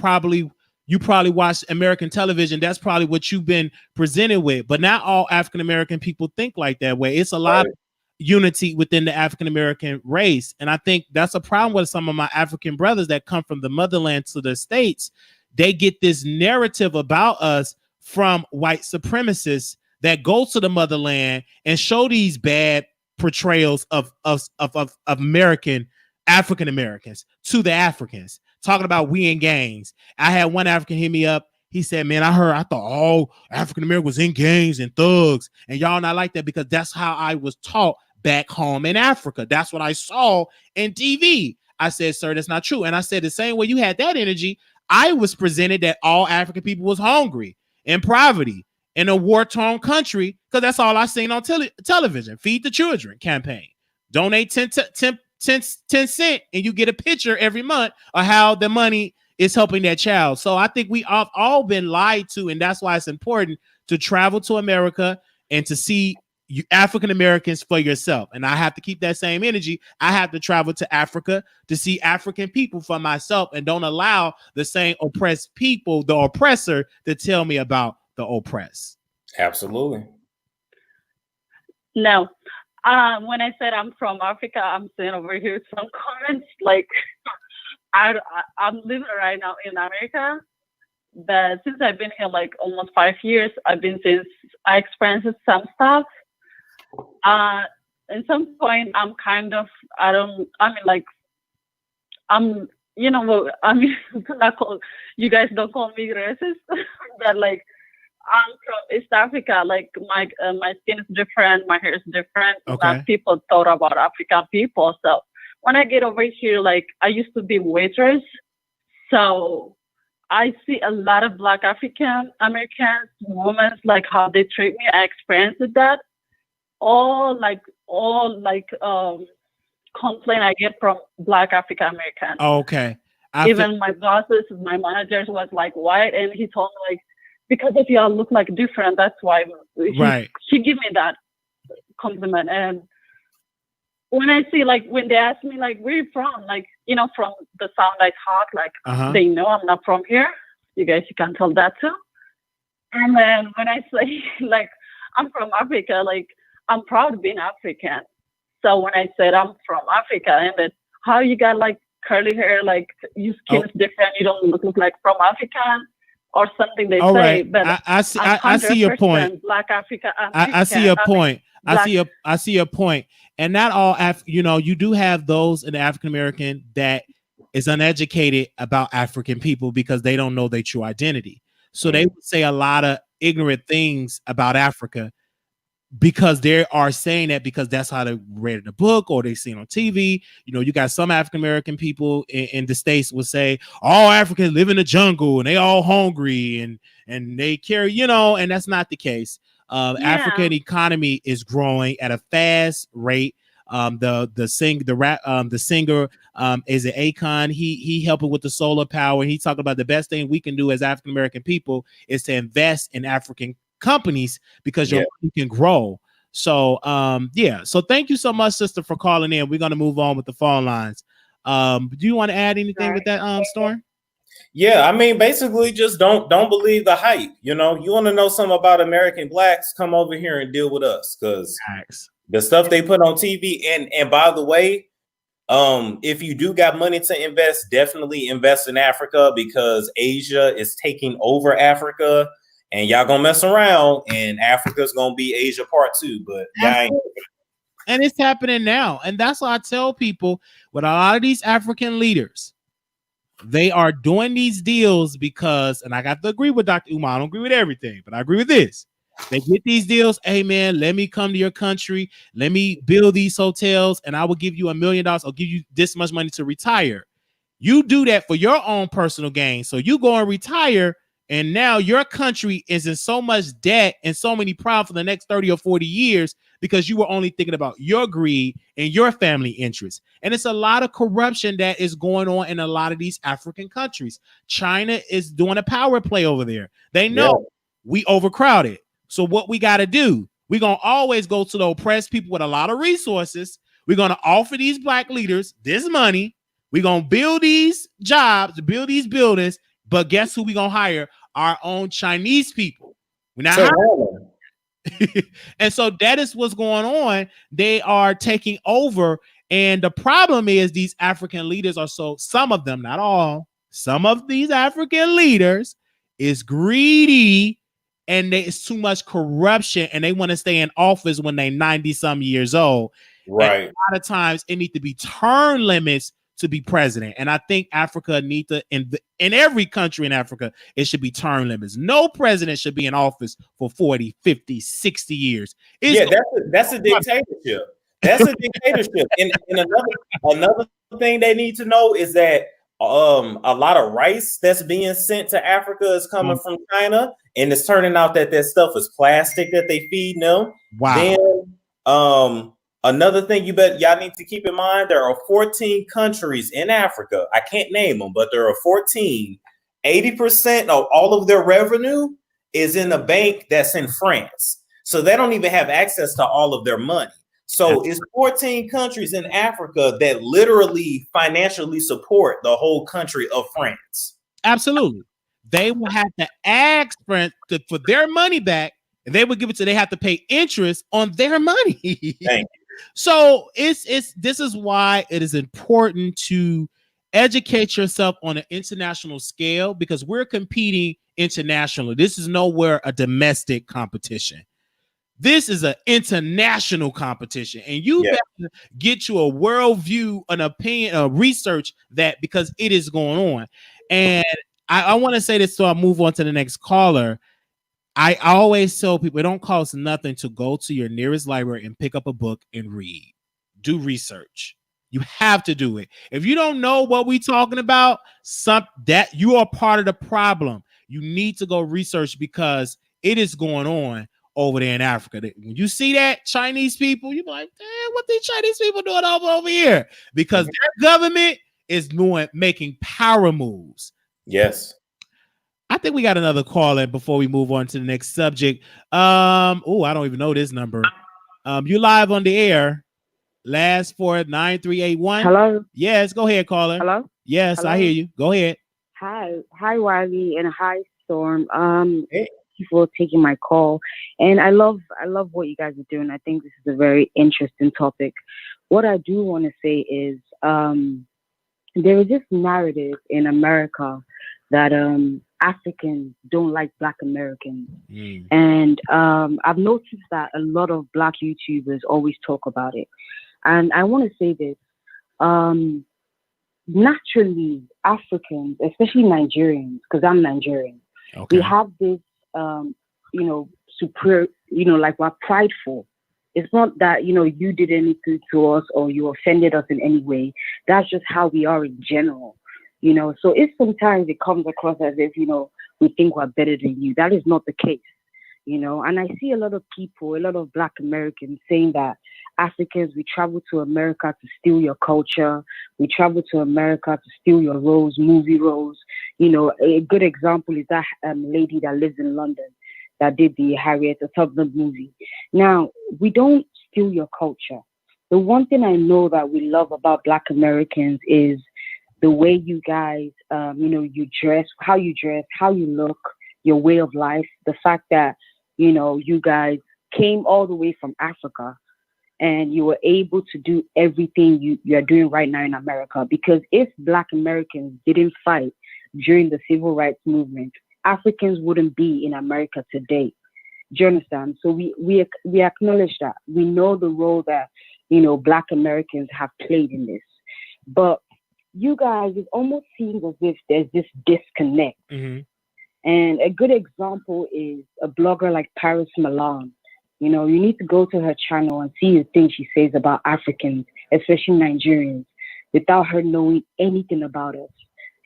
you probably watch American television. That's probably what you've been presented with. But not all African American people think like that way. It's a lot of unity within the African American race, and I think that's a problem with some of my African brothers that come from the motherland to the States. They get this narrative about us from white supremacists that go to the motherland and show these bad portrayals of American African Americans to the Africans, talking about we in gangs. I had one African hit me up. He said, man, I thought all African Americans was in gangs and thugs, and y'all not like that, because that's how I was taught back home in Africa. That's what I saw in TV. I said, sir, that's not true. And I said, the same way you had that energy, I was presented that all African people was hungry and poverty in a war-torn country, because that's all I seen on television. Feed the Children campaign. Donate 10 10 cents and you get a picture every month of how the money is helping that child. So I think we have all been lied to, and that's why it's important to travel to America and to see you African Americans for yourself. And I have to keep that same energy. I have to travel to Africa to see African people for myself, and don't allow the same oppressed people, the oppressor, to tell me about the oppressed. Absolutely. No. When I said I'm from Africa, I'm seeing over here some comments like I'm living right now in America, but since I've been here like almost 5 years, I experienced some stuff. At some point, I'm kind of, you guys don't call me racist, but like, I'm from East Africa. Like my skin is different, my hair is different. Okay. People thought about African people. So when I get over here, like I used to be waitress, so I see a lot of Black African Americans, women, like how they treat me. I experienced that. All complaint I get from Black African Americans. Okay. Even my bosses, my managers was like white, and he told me like, because if y'all look like different, that's why she give me that compliment. And when I see like when they ask me like where you from, like from the sound I talk, like they know I'm not from here. You can tell that too. And then when I say like I'm from Africa, like I'm proud of being African. So when I said I'm from Africa, and then how you got like curly hair, like your skin is different, you don't look like from African or something they say. Right. But I see your point. Black Africa. I see your point. I see your point. And not all you do have those in the African American that is uneducated about African people because they don't know their true identity. So they would say a lot of ignorant things about Africa because they are saying that because that's how they read in the book or they seen on TV. You got some African American people in the States will say all Africans live in the jungle and they all hungry and they carry, and that's not the case. African economy is growing at a fast rate. The singer is an Akon. He helping with the solar power. He talked about the best thing we can do as African American people is to invest in African companies because your money can grow. So so thank you so much, sister, for calling in. We're gonna move on with the phone lines. Do you want to add anything with that, Storm? Yeah, I mean, basically, just don't believe the hype. You want to know something about American Blacks? Come over here and deal with us, because the stuff they put on TV. And by the way, if you do got money to invest, definitely invest in Africa, because Asia is taking over Africa. And y'all gonna mess around, and Africa's gonna be Asia part 2. But and it's happening now, and that's why I tell people with a lot of these African leaders, they are doing these deals because, and I got to agree with Dr. Umar. I don't agree with everything, but I agree with this. They get these deals. Hey man, let me come to your country. Let me build these hotels, and I will give you $1 million. I'll give you this much money to retire. You do that for your own personal gain. So you go and retire. And now your country is in so much debt and so many problems for the next 30 or 40 years because you were only thinking about your greed and your family interests. And it's a lot of corruption that is going on in a lot of these African countries. China is doing a power play over there. They know we overcrowded. So what we got to do, we're going to always go to the oppressed people with a lot of resources. We're going to offer these Black leaders this money. We're going to build these jobs, build these buildings. But guess who we're going to hire? Our own Chinese people. We're not and so that is what's going on. They are taking over. And the problem is these African leaders are some of them, not all, some of these African leaders is greedy, and it's too much corruption, and they want to stay in office when they're 90 some years old. Right. And a lot of times it needs to be term limits to be president. And I think Africa need to, in every country in Africa, it should be term limits. No president should be in office for 40, 50, 60 years. That's a dictatorship. That's a dictatorship. And another thing they need to know is that a lot of rice that's being sent to Africa is coming from China, and it's turning out that stuff is plastic that they feed them. Wow. Then Another thing y'all need to keep in mind, there are 14 countries in Africa. I can't name them, but there are 14. 80% of all of their revenue is in a bank that's in France. So they don't even have access to all of their money. So it's 14 countries in Africa that literally financially support the whole country of France. Absolutely. They will have to ask for their money back, and they would give it to, they have to pay interest on their money. Thank you. So this is why it is important to educate yourself on an international scale, because we're competing internationally. This is nowhere a domestic competition. This is an international competition, and you better get you a worldview, an opinion, research that, because it is going on. And I want to say this, so I'll move on to the next caller. I always tell people it don't cost nothing to go to your nearest library and pick up a book and read. Do research. You have to do it. If you don't know what we're talking about, that you are part of the problem. You need to go research, because it is going on over there in Africa. When you see that Chinese people, you're like, damn, what these Chinese people doing over here? Because their government is making power moves. Yes. I think we got another call in before we move on to the next subject. I don't even know this number. You live on the air. Last 49381. Hello. Yes, go ahead, caller. Hello. Yes, Hello? I hear you. Go ahead. Hi, Wiley, and hi, Storm. Hey. Thank you for taking my call, and I love what you guys are doing. I think this is a very interesting topic. What I do want to say is, there is this narrative in America that Africans don't like Black Americans, and I've noticed that a lot of Black YouTubers always talk about it. And I want to say this, naturally, Africans, especially Nigerians, because I'm Nigerian, we have this, superior, like we're prideful. It's not that, you did anything to us or you offended us in any way. That's just how we are in general, So if sometimes it comes across as if, we think we're better than you, that is not the case, And I see a lot of people, a lot of Black Americans saying that Africans, we travel to America to steal your culture. We travel to America to steal your roles, movie roles. A good example is that lady that lives in London that did the Harriet Tubman movie. Now, we don't steal your culture. The one thing I know that we love about Black Americans is the way you guys, you dress, how you look, your way of life, the fact that, you guys came all the way from Africa and you were able to do everything you are doing right now in America. Because if Black Americans didn't fight during the civil rights movement, Africans wouldn't be in America today. Do you understand? So we acknowledge that. We know the role that, Black Americans have played in this. But you guys, it almost seems as if there's this disconnect. Mm-hmm. And a good example is a blogger like Patterson. You need to go to her channel and see the things she says about Africans, especially Nigerians, without her knowing anything about us.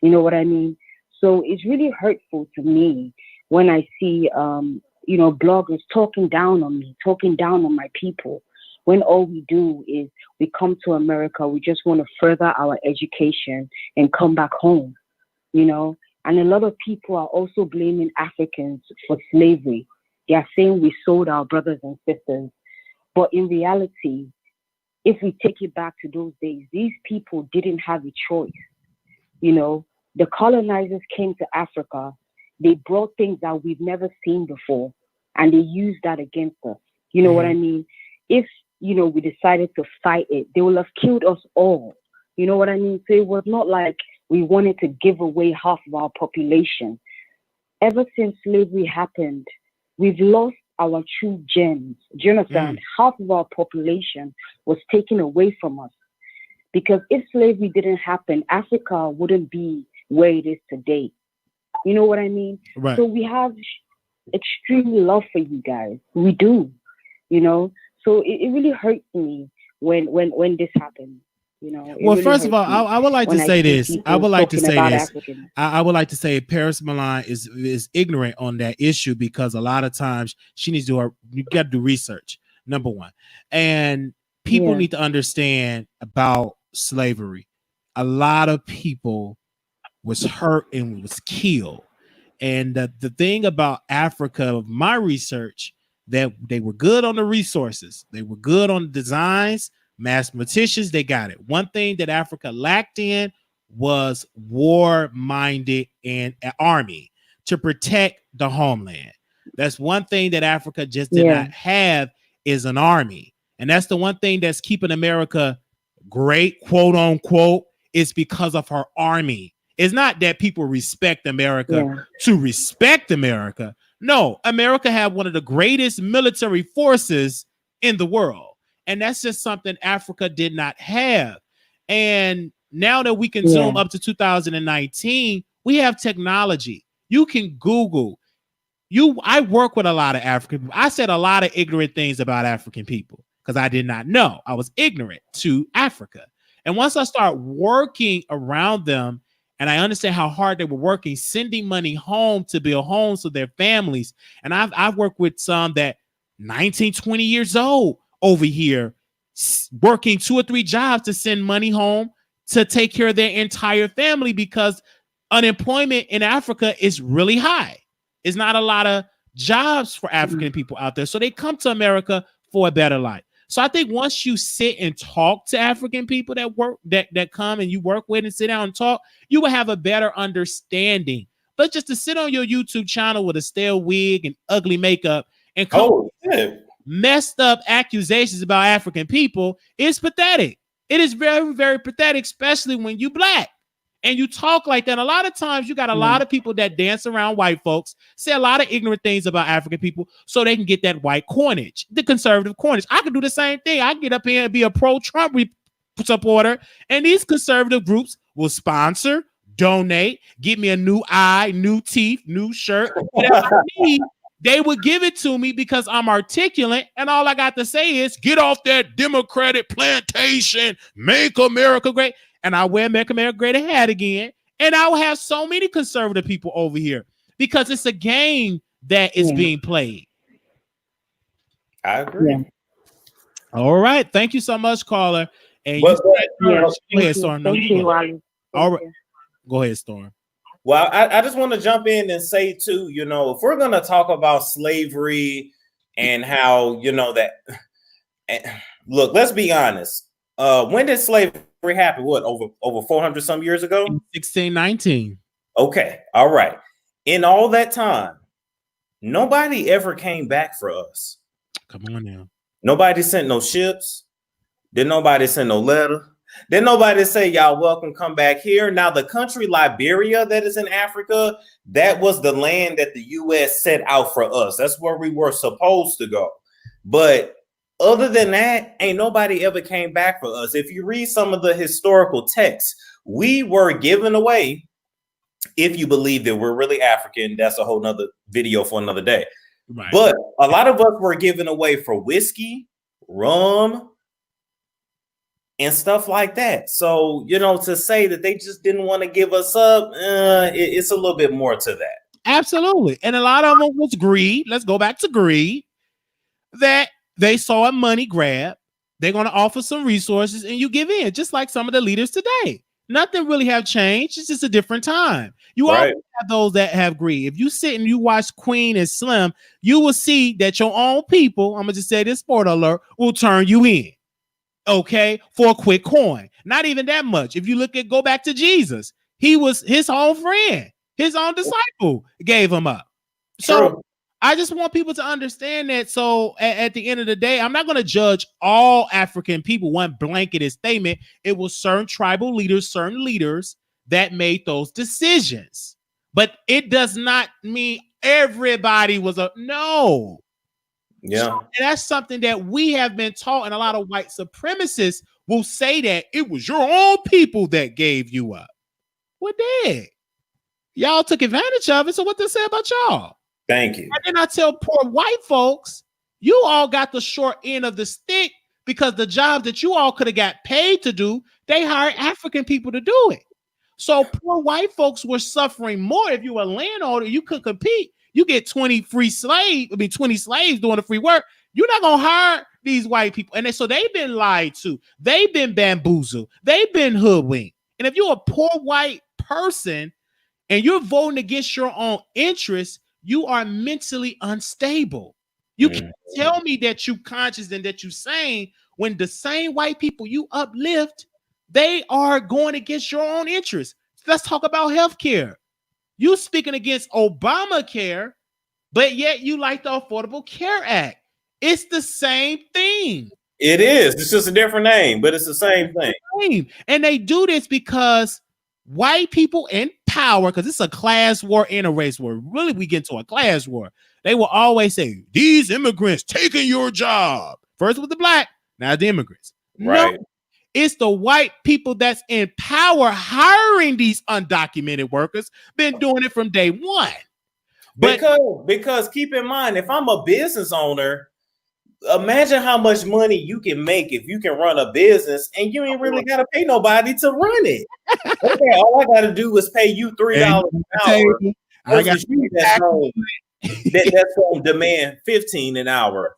You know what I mean? So it's really hurtful to me when I see, bloggers talking down on me, talking down on my people, when all we do is we come to America, we just want to further our education and come back home, And a lot of people are also blaming Africans for slavery. They are saying we sold our brothers and sisters. But in reality, if we take it back to those days, these people didn't have a choice. The colonizers came to Africa. They brought things that we've never seen before, and they used that against us. You know what I mean? If, we decided to fight it, they will have killed us all. You know what I mean? So it was not like we wanted to give away half of our population. Ever since slavery happened, we've lost our true gems. Do you understand? Half of our population was taken away from us. Because if slavery didn't happen, Africa wouldn't be where it is today. You know what I mean? Right. So we have extreme love for you guys. We do, So it really hurts me when this happens. Well, really first of all, I would like to say this. I would like to say this. I would like to say Paris Milan is ignorant on that issue, because a lot of times she needs to you got to do research, number one. And people need to understand about slavery. A lot of people was hurt and was killed. And the thing about Africa, of my research, that they were good on the resources. They were good on the designs, mathematicians, they got it. One thing that Africa lacked in was war-minded and an army to protect the homeland. That's one thing that Africa just did not have, is an army. And that's the one thing that's keeping America great, quote unquote, is because of her army. It's not that people respect America to respect America. No, America had one of the greatest military forces in the world. And that's just something Africa did not have. And now that we can zoom up to 2019, we have technology. You can Google. I work with a lot of African people. I said a lot of ignorant things about African people because I did not know. I was ignorant to Africa. And once I start working around them, and I understand how hard they were working, sending money home to build homes for their families. And I've worked with some that 19, 20 years old over here, working 2 or 3 jobs to send money home to take care of their entire family, because unemployment in Africa is really high. It's not a lot of jobs for African people out there. So they come to America for a better life. So I think once you sit and talk to African people that work, that come and you work with and sit down and talk, you will have a better understanding. But just to sit on your YouTube channel with a stale wig and ugly makeup and come messed up accusations about African people is pathetic. It is very, very pathetic, especially when you Black and you talk like that. A lot of times you got a lot of people that dance around white folks, say a lot of ignorant things about African people so they can get that white coinage, the conservative coinage. I could do the same thing. I can get up here and be a pro-Trump supporter, and these conservative groups will sponsor, donate, give me a new eye, new teeth, new shirt, whatever I need. They would give it to me because I'm articulate, and all I got to say is get off that Democratic plantation, make America great. And I wear Make America Great hat again. And I will have so many conservative people over here because it's a game that is being played. I agree. Yeah. All right. Thank you so much, caller. And But, go ahead, Storm. Thank you, Wiley. All right. Go ahead, Storm. Well, I just want to jump in and say, too, you know, if we're going to talk about slavery and how, you know, that, look, let's be honest. When did slavery happen? What, over 400 some years ago? 1619. Okay. All right. In all that time, nobody ever came back for us. Come on now. Nobody sent no ships. Did nobody send no letter? Did nobody say, y'all welcome, come back here? Now, the country Liberia that is in Africa, that was the land that the U.S. set out for us. That's where we were supposed to go. But other than that, ain't nobody ever came back for us. If you read some of the historical texts, we were given away. If you believe that we're really African, that's a whole nother video for another day. Right. But a lot of us were given away for whiskey, rum, and stuff like that. So, you know, to say that they just didn't want to give us up, it's a little bit more to that. Absolutely. And a lot of them was greed. Let's go back to greed. That they saw a money grab. They're going to offer some resources and you give in, just like some of the leaders today. Nothing really have changed. It's just a different time. You always have those that have greed. If you sit and you watch Queen and Slim, you will see that your own people, I'm going to just say this, spoiler alert, will turn you in. Okay, for a quick coin. Not even that much. If you go back to Jesus, he was his own friend, his own disciple gave him up. So I just want people to understand that. So at the end of the day, I'm not going to judge all African people, one blanketed statement. It was certain tribal leaders, certain leaders that made those decisions. But it does not mean everybody was no. Yeah. So, and that's something that we have been taught, and a lot of white supremacists will say that it was your own people that gave you up. What did? Y'all took advantage of it. So what they say about y'all? Thank you. And then I tell poor white folks, you all got the short end of the stick because the jobs that you all could have got paid to do, they hired African people to do it. So poor white folks were suffering more. If you were a landowner, you could compete. You get 20 slaves doing the free work. You're not gonna hire these white people, and so they've been lied to. They've been bamboozled. They've been hoodwinked. And if you're a poor white person and you're voting against your own interests, you are mentally unstable. You can't tell me that you conscious and that you sane when the same white people you uplift, they are going against your own interests. Let's talk about healthcare. You speaking against Obamacare, but yet you like the Affordable Care Act. It's the same thing. It is. It's just a different name, but it's the same thing. And they do this because white people in power, because it's a class war and a race war. Really, we get to a class war. They will always say, these immigrants taking your job. First with the black, now the immigrants. Right. No, it's the white people that's in power hiring these undocumented workers. Been doing it from day one. Because keep in mind, if I'm a business owner, imagine how much money you can make if you can run a business and you ain't really got to pay nobody to run it. Okay, all I got to do is pay you $3 an hour. That's going to demand $15 an hour.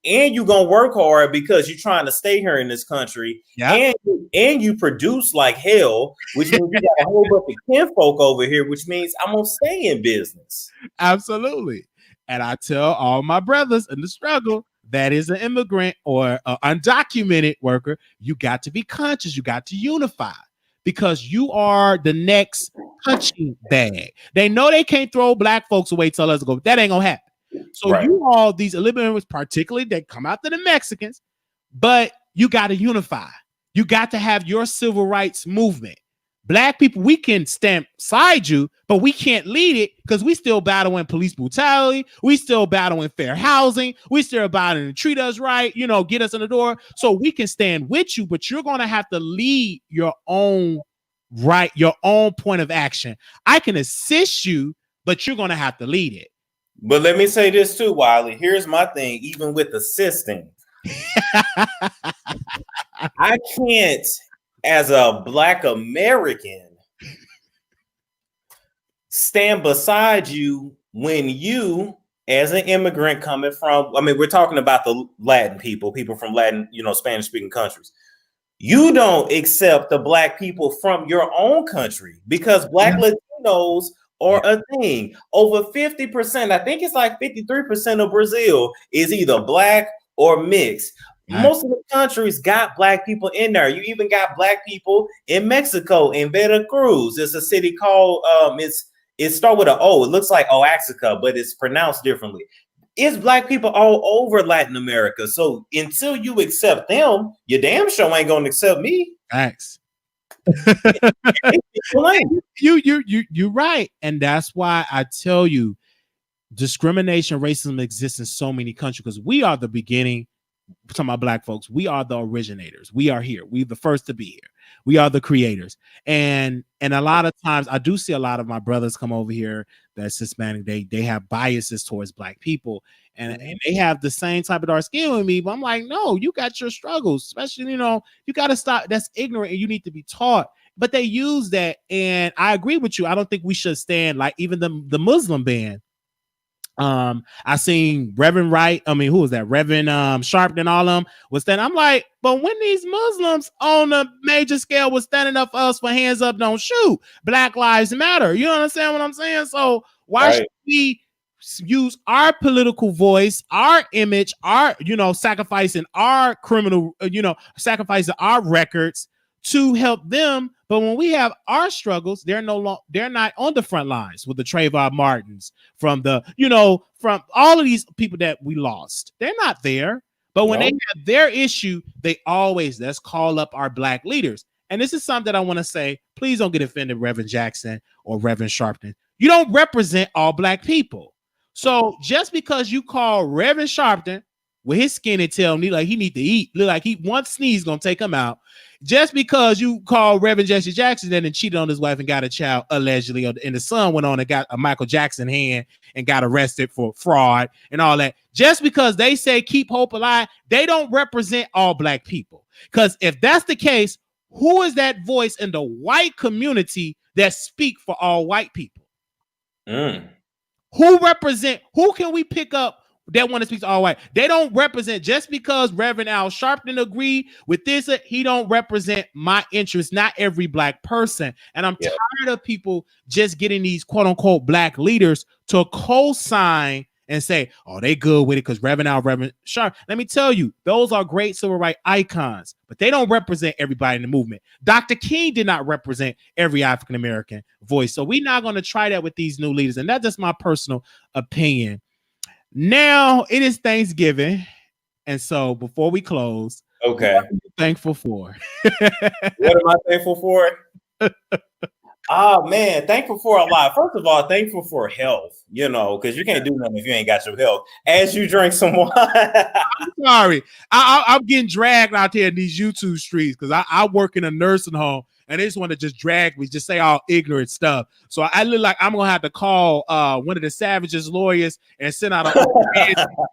And you're going to work hard because you're trying to stay here in this country. Yeah. And you produce like hell, which means you got a whole bunch of kinfolk over here, which means I'm going to stay in business. Absolutely. And I tell all my brothers in the struggle, that is an immigrant or an undocumented worker, you got to be conscious. You got to unify because you are the next punching bag. They know they can't throw black folks away, tell us to go. That ain't going to happen. So you all these immigrants, particularly that come after the Mexicans, but you got to unify. You got to have your civil rights movement. Black people, we can stand beside you, but we can't lead it because we still battling police brutality. We still battling fair housing. We still battling to treat us right, get us in the door. So we can stand with you, but you're going to have to lead your own right, your own point of action. I can assist you, but you're going to have to lead it. But let me say this too, Wiley. Here's my thing, even with assisting. I can't, as a Black American, stand beside you when you, as an immigrant coming from, we're talking about the Latin people from Latin, Spanish-speaking countries. You don't accept the Black people from your own country because Black Latinos are a thing. Over 50%, I think it's like 53% of Brazil is either Black or mixed. Most of the countries got Black people in there. You even got Black people in Mexico, in Veracruz. It's a city called, it starts with an O. It looks like Oaxaca, but it's pronounced differently. It's Black people all over Latin America. So until you accept them, you damn sure ain't going to accept me. Thanks. You're right. And that's why I tell you, discrimination, racism exists in so many countries because we are the beginning. Talking about Black folks, we are the originators. We are here. We're the first to be here. We are the creators. And a lot of times I do see a lot of my brothers come over here that's Hispanic. They have biases towards Black people and they have the same type of dark skin with me. But I'm like, no, you got your struggles, especially, you got to stop. That's ignorant and you need to be taught. But they use that. And I agree with you. I don't think we should stand like even the Muslim ban. I seen Reverend Wright. Who was that? Reverend Sharpton and all of them was standing. I'm like, but when these Muslims on a major scale was standing up for us for hands up, don't shoot, Black Lives Matter. You understand what I'm saying? So why should we use our political voice, our image, our, sacrificing our criminal, sacrificing our records to help them? But when we have our struggles, they're not on the front lines with the Trayvon Martins from from all of these people that we lost. They're not there. But when they have their issue, they always, let's call up our Black leaders. And this is something that I want to say. Please don't get offended, Reverend Jackson or Reverend Sharpton. You don't represent all Black people. So just because you call Reverend Sharpton with his skinny tail, like he need to eat, look like he one sneeze gonna take him out. Just because you call Reverend Jesse Jackson and then cheated on his wife and got a child allegedly, and the son went on and got a Michael Jackson hand and got arrested for fraud and all that. Just because they say keep hope alive, they don't represent all Black people. Because if that's the case, who is that voice in the white community that speak for all white people? Who can we pick up that want to speak to all white. They don't represent, just because Reverend Al Sharpton agreed with this, he don't represent my interest, not every black person. And I'm tired of people just getting these quote unquote black leaders to co-sign and say, oh, they good with it because Reverend Sharp. Let me tell you, those are great civil rights icons, but they don't represent everybody in the movement. Dr. King did not represent every African-American voice. So we're not going to try that with these new leaders. And that's just my personal opinion. Now it is Thanksgiving. And so before we close, okay, what are you thankful for? What am I thankful for? Oh man, thankful for a lot. First of all, thankful for health, because you can't do nothing if you ain't got your health. As you drink some wine. I'm sorry. I'm getting dragged out here in these YouTube streets because I work in a nursing home and they just want to just drag me, just say all ignorant stuff. So I look like I'm gonna have to call one of the Savages lawyers and send out a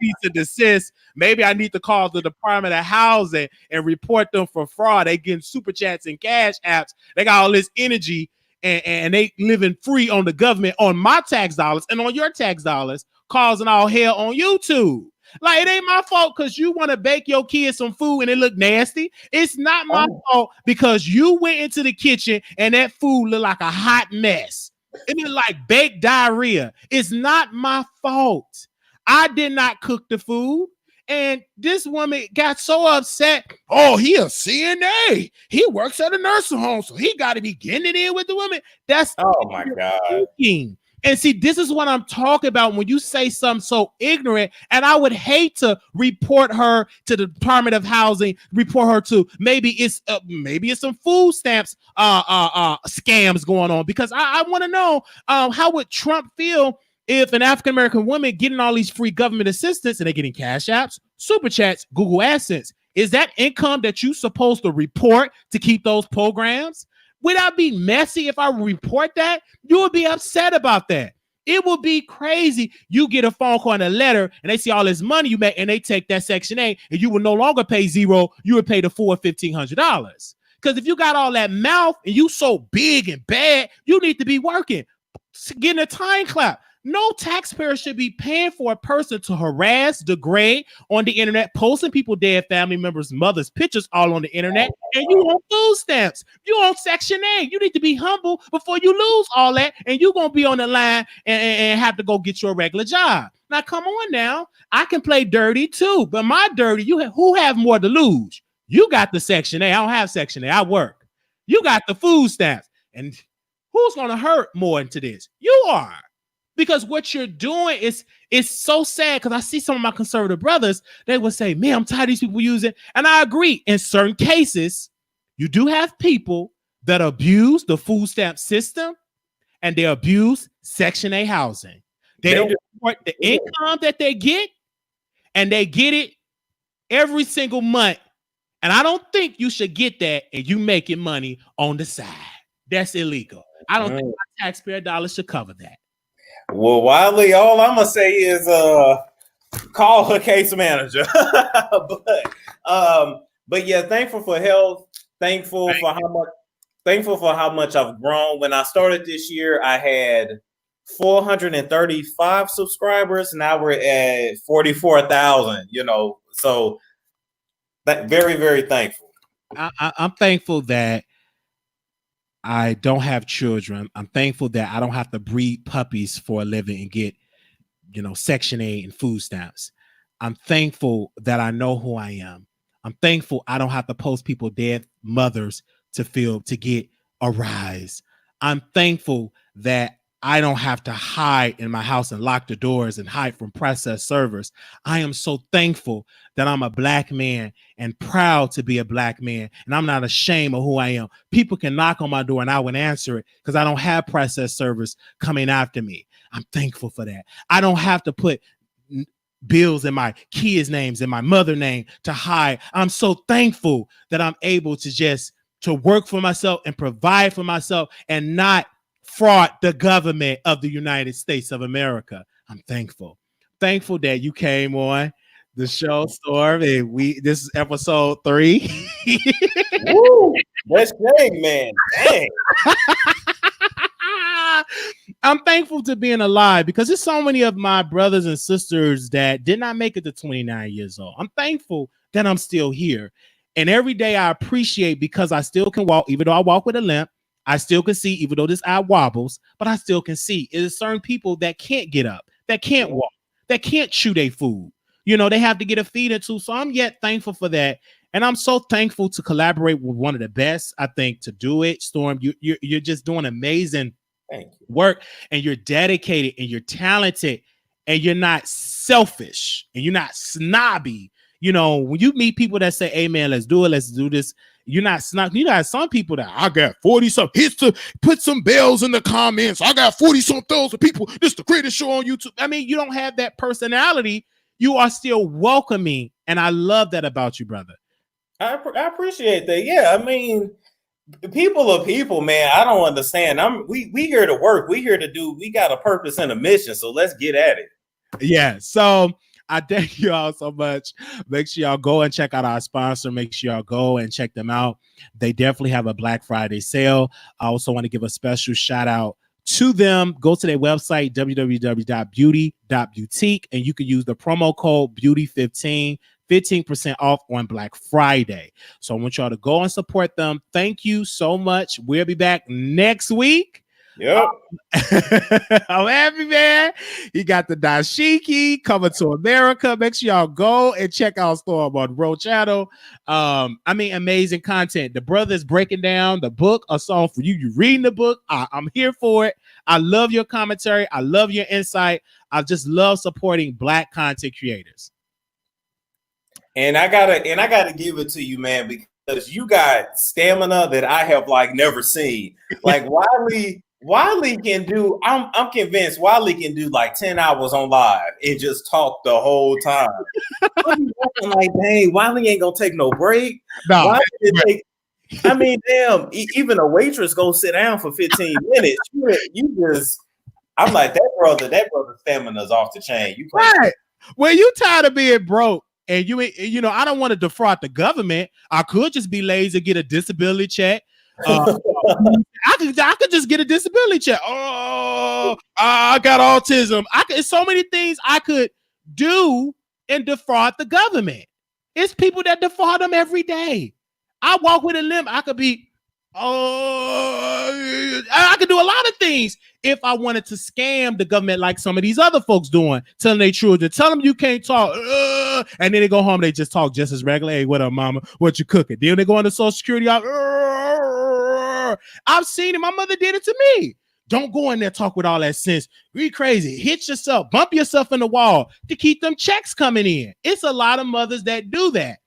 cease and desist. Maybe I need to call the Department of Housing and report them for fraud. They getting super chats and cash apps. They got all this energy. And they living free on the government, on my tax dollars and on your tax dollars, causing all hell on YouTube. Like, it ain't my fault because you want to bake your kids some food and it look nasty. It's not my fault because you went into the kitchen and that food looked like a hot mess. It looked like baked diarrhea. It's not my fault. I did not cook the food. And this woman got so upset. Oh, he a CNA. He works at a nursing home, so he got to be getting it in with the women. That's my God. Thinking. And see, this is what I'm talking about when you say something so ignorant. And I would hate to report her to the Department of Housing, report her to maybe it's some food stamps scams going on, because I want to know how would Trump feel if an African-American woman getting all these free government assistance and they're getting cash apps, super chats, Google AdSense. Is that income that you supposed to report to keep those programs? Would I be messy if I report that? You would be upset about that. It would be crazy. You get a phone call and a letter and they see all this money you make and they take that Section 8 and you will no longer pay $0. You would pay the full $1,500. Because if you got all that mouth and you so big and bad, you need to be working, getting a time clock. No taxpayer should be paying for a person to harass, degrade on the internet, posting people, dead family members, mothers' pictures all on the internet, and you want food stamps. You on Section 8. You need to be humble before you lose all that, and you're going to be on the line and have to go get your regular job. Now, come on now. I can play dirty too, but my dirty, who have more to lose? You got the Section 8. I don't have Section 8. I work. You got the food stamps. And who's going to hurt more into this? You are. Because what you're doing is so sad, because I see some of my conservative brothers, they would say, man, I'm tired of these people using. And I agree. In certain cases, you do have people that abuse the food stamp system and they abuse Section 8 housing. They don't report the income that they get, and they get it every single month. And I don't think you should get that and you making money on the side. That's illegal. I don't think my taxpayer dollars should cover that. Well, Wiley, all I'm gonna say is call her case manager. but yeah, thankful for health, thankful for how much I've grown. When I started this year, I had 435 subscribers. Now we're at 44,000, so that very, very thankful. I'm thankful that I don't have children. I'm thankful that I don't have to breed puppies for a living and get, Section 8 and food stamps. I'm thankful that I know who I am. I'm thankful I don't have to post people dead mothers to get a rise. I'm thankful that I don't have to hide in my house and lock the doors and hide from process servers. I am so thankful that I'm a black man and proud to be a black man. And I'm not ashamed of who I am. People can knock on my door and I would answer it because I don't have process servers coming after me. I'm thankful for that. I don't have to put bills in my kids' names and my mother name to hide. I'm so thankful that I'm able to work for myself and provide for myself and not fraud the government of the United States of America. I'm thankful that you came on the show, Storm, and this is episode 3. Woo, that's great, man. Dang. I'm thankful to being alive because there's so many of my brothers and sisters that did not make it to 29 years old. I'm thankful that I'm still here. And every day I appreciate because I still can walk, even though I walk with a limp. I still can see, even though this eye wobbles, but I still can see. There's certain people that can't get up, that can't walk, that can't chew their food. You know, they have to get a feed into. So I'm yet thankful for that. And I'm so thankful to collaborate with one of the best, I think, to do it. Storm, you're just doing amazing work, and you're dedicated and you're talented and you're not selfish and you're not snobby. You know, when you meet people that say, hey man, let's do it, let's do this, you're not snobby. You got some people that I got 40 some hits to put some bells in the comments. I got 40 some thousand people. This is the greatest show on YouTube. I mean, you don't have that personality. You are still welcoming, and I love that about you, brother. I appreciate that. Yeah, I mean, people are people, man. I don't understand. We here to work. We here to do. We got a purpose and a mission. So let's get at it. Yeah. So I thank you all so much. Make sure y'all go and check out our sponsor. Make sure y'all go and check them out. They definitely have a Black Friday sale. I also want to give a special shout out to them. Go to their website, www.beauty.boutique, and you can use the promo code beauty15, 15% off on Black Friday. So I want y'all to go and support them. Thank you so much. We'll be back next week. Yep. I'm happy, man. He got the dashiki coming to America. Make sure y'all go and check out Storm Monroe channel. I mean, amazing content. The brother's breaking down the book, A Song for You. You reading the book. I'm here for it. I love your commentary. I love your insight. I just love supporting Black content creators. And I gotta give it to you, man, because you got stamina that I have like never seen. Like Wiley can do. I'm convinced Wiley can do like 10 hours on live and just talk the whole time. I'm like, dang, Wiley ain't gonna take no break. No, I mean, damn, even a waitress go sit down for 15 minutes. You just, I'm like, that brother's stamina's off the chain. You right. When you tired of being broke and you know, I don't want to defraud the government. I could just be lazy, get a disability check. I could just get a disability check. Oh, I got autism. It's so many things I could do and defraud the government. It's people that defraud them every day. I walk with a limp. I could be, I could do a lot of things if I wanted to scam the government like some of these other folks doing, telling their children, tell them you can't talk, and then they go home, they just talk just as regular. Hey, what up, mama? What you cooking? Then they go on the Social Security. I've seen it. My mother did it to me. Don't go in there talk with all that sense. Be crazy. Hit yourself, bump yourself in the wall to keep them checks coming in. It's a lot of mothers that do that.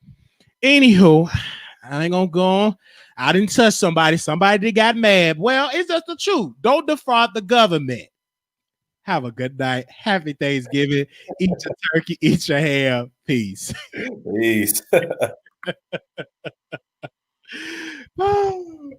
Anywho, I ain't gonna go on. I didn't touch somebody. Somebody got mad. Well, it's just the truth. Don't defraud the government. Have a good night. Happy Thanksgiving. Eat your turkey. Eat your ham. Peace. Peace.